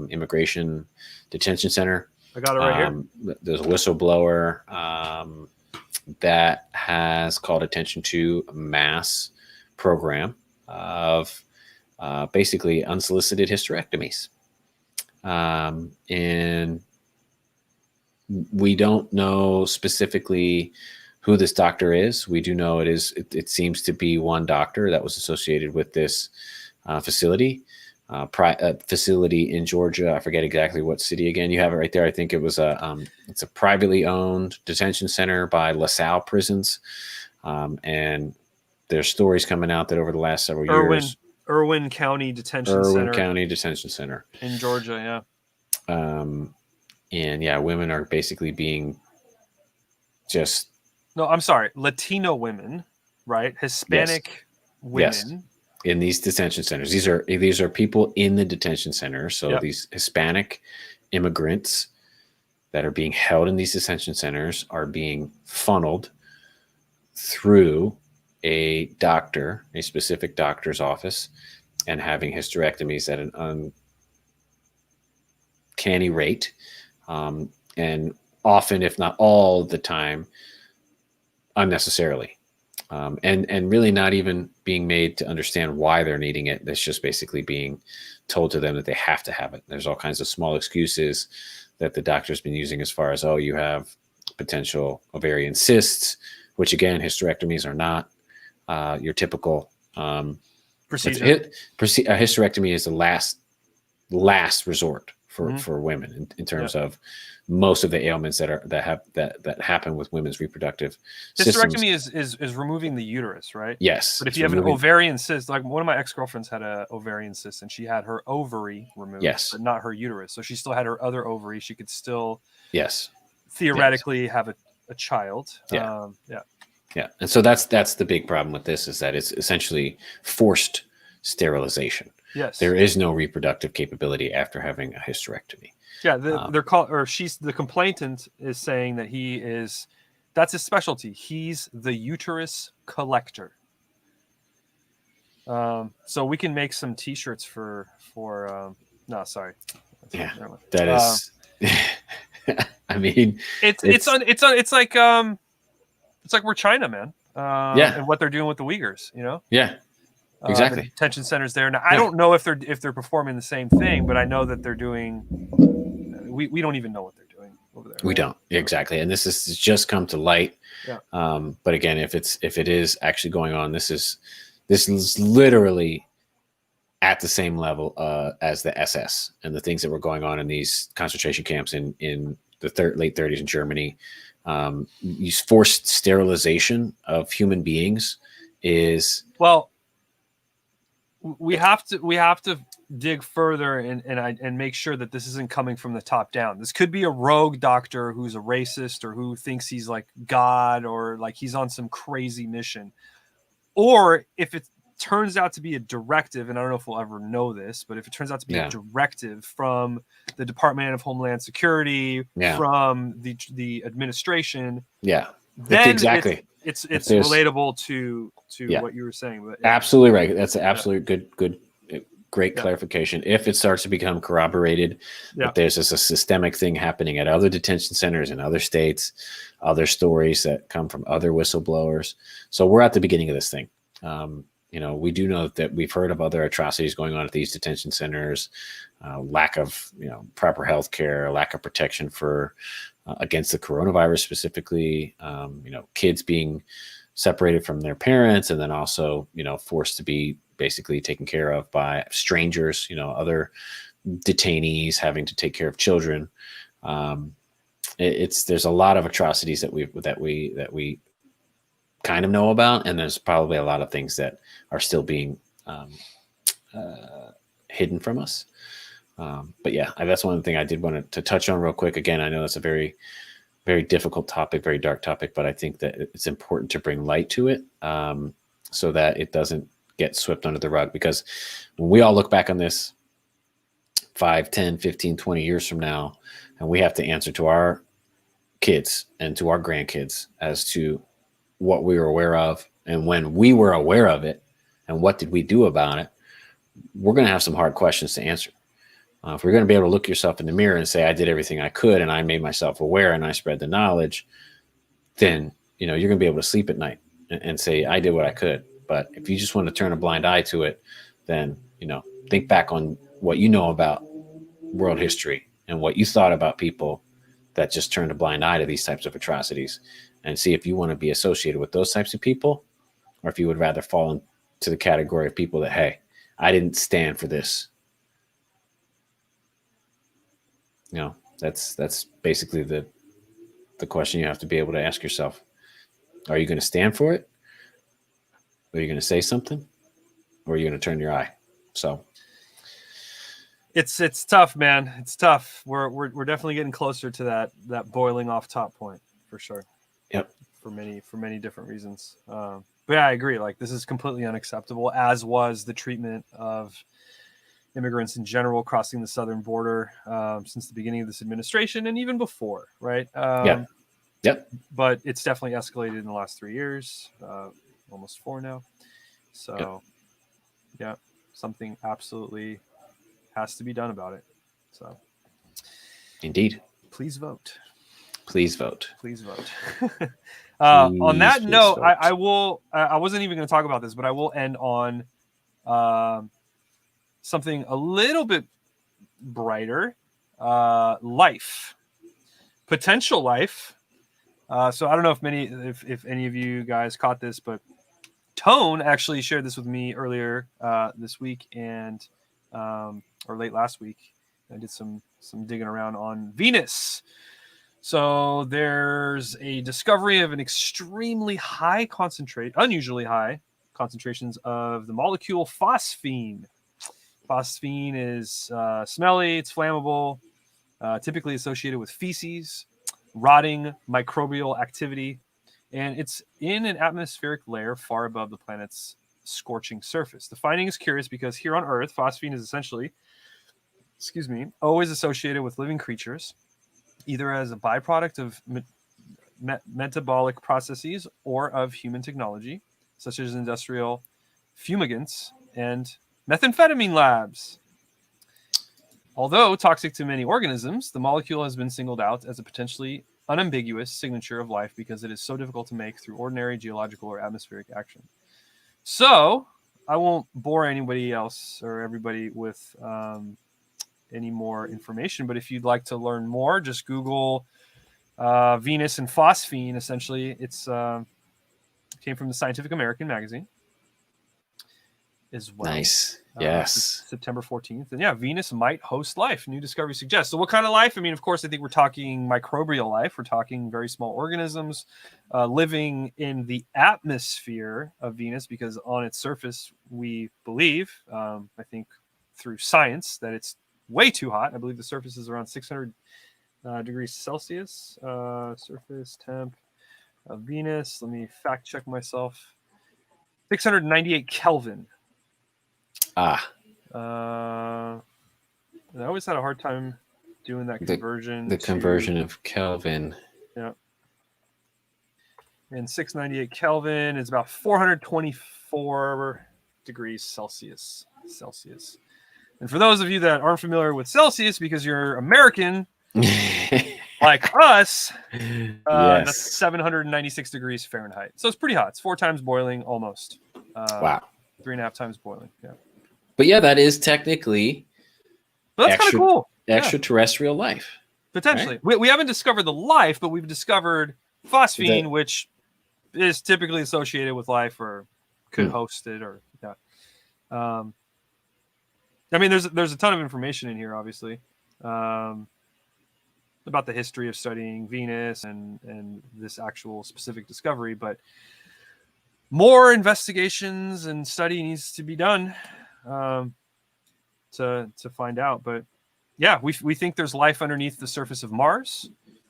immigration detention center. I got it right here. There's a whistleblower that has called attention to a mass program of basically unsolicited hysterectomies. And we don't know specifically who this doctor is. We do know it seems to be one doctor that was associated with this facility in Georgia. I forget exactly what city again. You have it right there. I think it was it's a privately owned detention center by LaSalle prisons. And there's stories coming out that over the last several years, Irwin County Detention Center in Georgia. And women are basically being Latino women, right? Hispanic women in these detention centers. These are people in the detention center. So these Hispanic immigrants that are being held in these detention centers are being funneled through a specific doctor's office, and having hysterectomies at an uncanny rate. And often, if not all the time, unnecessarily. And really not even being made to understand why they're needing it. That's just basically being told to them that they have to have it. There's all kinds of small excuses that the doctor's been using as far as, you have potential ovarian cysts, which again, hysterectomies are not. your typical Procedure. A hysterectomy is the last resort Mhm. for women in terms Yeah. of most of the ailments that happen with women's reproductive systems. Hysterectomy is removing the uterus, right? Yes, But if it's you have an removing. ovarian cyst, like one of my ex-girlfriends had an ovarian cyst and she had her ovary removed, Yes. but not her uterus. So she still had her other ovary. She could still Yes. theoretically have a child. Yeah. Yeah. Yeah. And so that's the big problem with this, is that it's essentially forced sterilization. Yes. There is no reproductive capability after having a hysterectomy. Yeah, they're called, or she's the complainant is saying that that's his specialty. He's the uterus collector. So we can make some T-shirts for no, sorry. Yeah, that is. I mean, it's like we're China, man. Yeah, and what they're doing with the Uyghurs, you know. Yeah, exactly. The detention centers there. Now, I don't know if they're performing the same thing, but I know that they're doing. We don't even know what they're doing over there. We don't exactly, and this has just come to light. Yeah. But again, if it is actually going on, this is literally at the same level as the SS and the things that were going on in these concentration camps in the late 30s in Germany. Use forced sterilization of human beings is we have to dig further and make sure that this isn't coming from the top down. This could be a rogue doctor who's a racist or who thinks he's like God or like he's on some crazy mission. Or if it turns out to be a directive, and I don't know if we'll ever know this, but if it turns out to be a directive from the Department of Homeland Security, from the administration, then exactly. It's relatable to what you were saying. But absolutely right. That's an absolute great clarification. If it starts to become corroborated that there's just a systemic thing happening at other detention centers in other states, other stories that come from other whistleblowers. So we're at the beginning of this thing. We do know that we've heard of other atrocities going on at these detention centers, lack of proper health care, lack of protection for against the coronavirus specifically, kids being separated from their parents and then also, forced to be basically taken care of by strangers, other detainees having to take care of children. There's a lot of atrocities that we kind of know about, and there's probably a lot of things that are still being hidden from us. But yeah, that's one thing I did want to touch on real quick. Again, I know that's a very, very difficult topic, very dark topic, but I think that it's important to bring light to it so that it doesn't get swept under the rug. Because when we all look back on this 5, 10, 15, 20 years from now, and we have to answer to our kids and to our grandkids as to what we were aware of and when we were aware of it and what did we do about it, we're going to have some hard questions to answer. If we're going to be able to look yourself in the mirror and say, I did everything I could and I made myself aware and I spread the knowledge, then, you're going to be able to sleep at night and say, I did what I could. But if you just want to turn a blind eye to it, then, think back on what you know about world history and what you thought about people that just turned a blind eye to these types of atrocities, and see if you want to be associated with those types of people, or if you would rather fall into the category of people that, hey, I didn't stand for this. That's basically the question you have to be able to ask yourself. Are you going to stand for it? Are you going to say something? Or are you going to turn your eye? So it's tough, man. It's tough. We're definitely getting closer to that boiling off top point for sure. Yep. For many different reasons. But yeah, I agree. Like, this is completely unacceptable, as was the treatment of immigrants in general crossing the southern border since the beginning of this administration and even before, right? Yep. But it's definitely escalated in the last 3 years, almost 4 now. So, yeah, something absolutely has to be done about it. So, indeed. Please vote. Please vote. Please vote. On that note, I will. I wasn't even going to talk about this, but I will end on something a little bit brighter. Life, potential life. So I don't know if any of you guys caught this, but Tone actually shared this with me earlier this week and or late last week. I did some digging around on Venus. So there's a discovery of an extremely high concentrate, unusually high concentrations of the molecule phosphine. Phosphine is smelly, it's flammable, typically associated with feces, rotting microbial activity, and it's in an atmospheric layer far above the planet's scorching surface. The finding is curious because here on Earth, phosphine is essentially, always associated with living creatures, either as a byproduct of metabolic processes or of human technology, such as industrial fumigants and methamphetamine labs. Although toxic to many organisms, the molecule has been singled out as a potentially unambiguous signature of life because it is so difficult to make through ordinary geological or atmospheric action. So I won't bore anybody else or everybody with any more information, but if you'd like to learn more, just Google Venus and phosphine. Essentially, it's came from the Scientific American magazine as well. Nice. Yes. September 14th. And yeah, Venus might host life, new discovery suggests. So what kind of life? I mean, of course, I think we're talking microbial life. We're talking very small organisms living in the atmosphere of Venus, because on its surface, we believe, I think through science, that it's way too hot. I believe the surface is around 600 degrees Celsius. Surface temp of Venus. Let me fact check myself. 698 Kelvin. I always had a hard time doing that conversion. The conversion of Kelvin. Yeah. And 698 Kelvin is about 424 degrees Celsius. And for those of you that aren't familiar with Celsius, because you're American, like us, that's 796 degrees Fahrenheit. So it's pretty hot. It's 4 times boiling almost. Wow. 3.5 times boiling. Yeah. But yeah, that is technically that's kind of cool. Extraterrestrial life. Potentially. Right? We haven't discovered the life, but we've discovered phosphine, which is typically associated with life or could host it. Or I mean, there's a ton of information in here, obviously, about the history of studying Venus and this actual specific discovery. But more investigations and study needs to be done to find out. But yeah, we think there's life underneath the surface of Mars,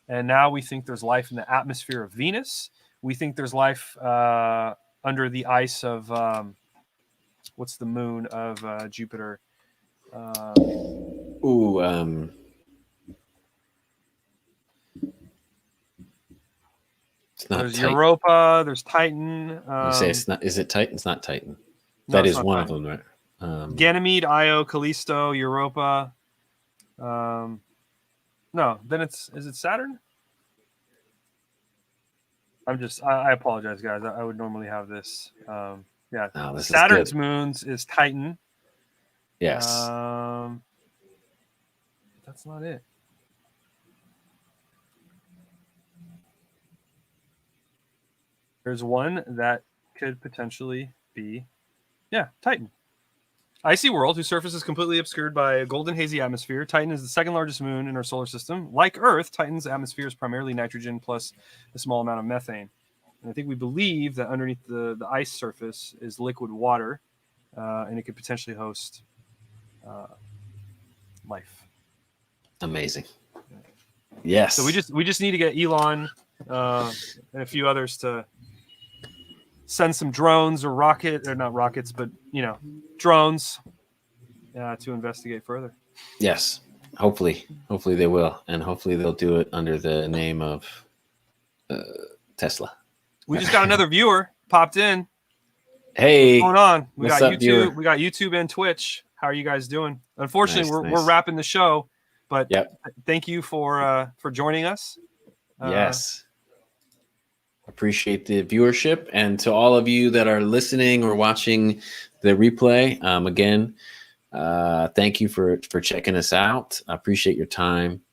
and now we think there's life in the atmosphere of Venus. We think there's life under the ice of what's the moon of Jupiter? It's not there's Titan. Europa. There's Titan. You say it's not. Is it Titan? It's not Titan. That is one Titan. Of them, right? Ganymede, Io, Callisto, Europa. No, then is it Saturn? I apologize, guys. I would normally have this. Yeah, no, this Saturn's moons is Titan. Yes. That's not it. There's one that could potentially be, Titan. Icy world, whose surface is completely obscured by a golden hazy atmosphere. Titan is the second largest moon in our solar system. Like Earth, Titan's atmosphere is primarily nitrogen plus a small amount of methane. And I think we believe that underneath the ice surface is liquid water, and it could potentially host life. Amazing. Yes. So we just need to get Elon and a few others to send some drones or not rockets, but drones to investigate further. Yes, hopefully they will, and hopefully they'll do it under the name of Tesla. We just got another viewer popped in. Hey, what's going on? We got YouTube. Viewer? We got YouTube and Twitch. How are you guys doing? Unfortunately, we're wrapping the show, but thank you for joining us. Yes. Appreciate the viewership, and to all of you that are listening or watching the replay, again, thank you for checking us out. I appreciate your time.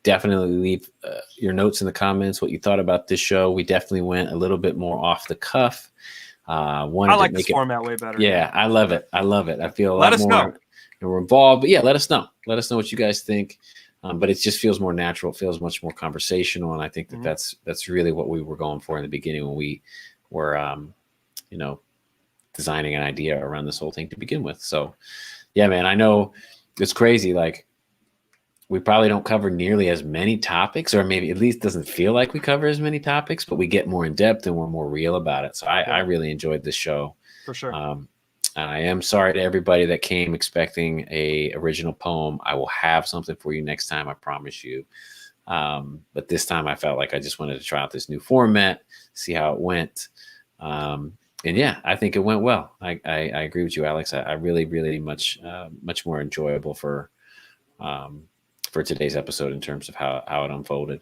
Definitely leave your notes in the comments, what you thought about this show. We definitely went a little bit more off the cuff Wanted I like to this make it. format way better. Yeah, I love it. I love it. I feel a Let lot us more know. we're involved. But yeah, let us know. Let us know what you guys think. But it just feels more natural. It feels much more conversational, and I think that that's really what we were going for in the beginning when we were, you know, designing an idea around this whole thing to begin with. So, yeah, man, I know it's crazy. Like, we probably don't cover nearly as many topics, or maybe at least doesn't feel like we cover as many topics, but we get more in depth and we're more real about it. So I really enjoyed this show. For sure. I am sorry to everybody that came expecting a original poem. I will have something for you next time, I promise you. But this time I felt like I just wanted to try out this new format, see how it went. And yeah, I think it went well. I agree with you, Alex. I really, really much more enjoyable for today's episode in terms of how it unfolded.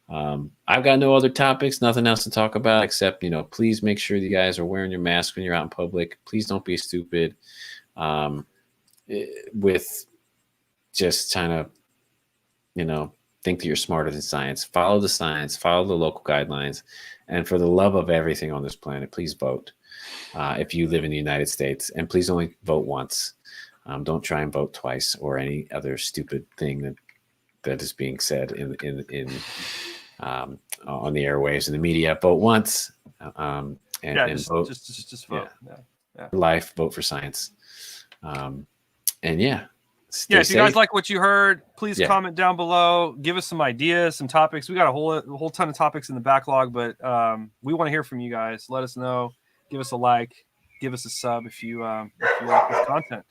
I've got no other topics, nothing else to talk about except, please make sure you guys are wearing your mask when you're out in public. Please don't be stupid with just trying to, think that you're smarter than science. Follow the science, follow the local guidelines. And for the love of everything on this planet, please vote if you live in the United States. And please only vote once. Don't try and vote twice or any other stupid thing that is being said in on the airwaves and the media. Vote once, and vote. Just vote. Yeah. Life, vote for science. And yeah. If you guys like what you heard, please comment down below. Give us some ideas, some topics. We got a whole ton of topics in the backlog, but we want to hear from you guys. Let us know. Give us a like. Give us a sub if you like this content.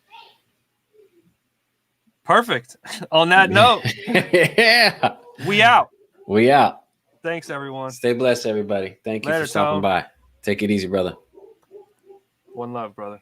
Perfect. On that note, yeah, we out. We out. Thanks, everyone. Stay blessed, everybody. Thank you for stopping by. Take it easy, brother. One love, brother.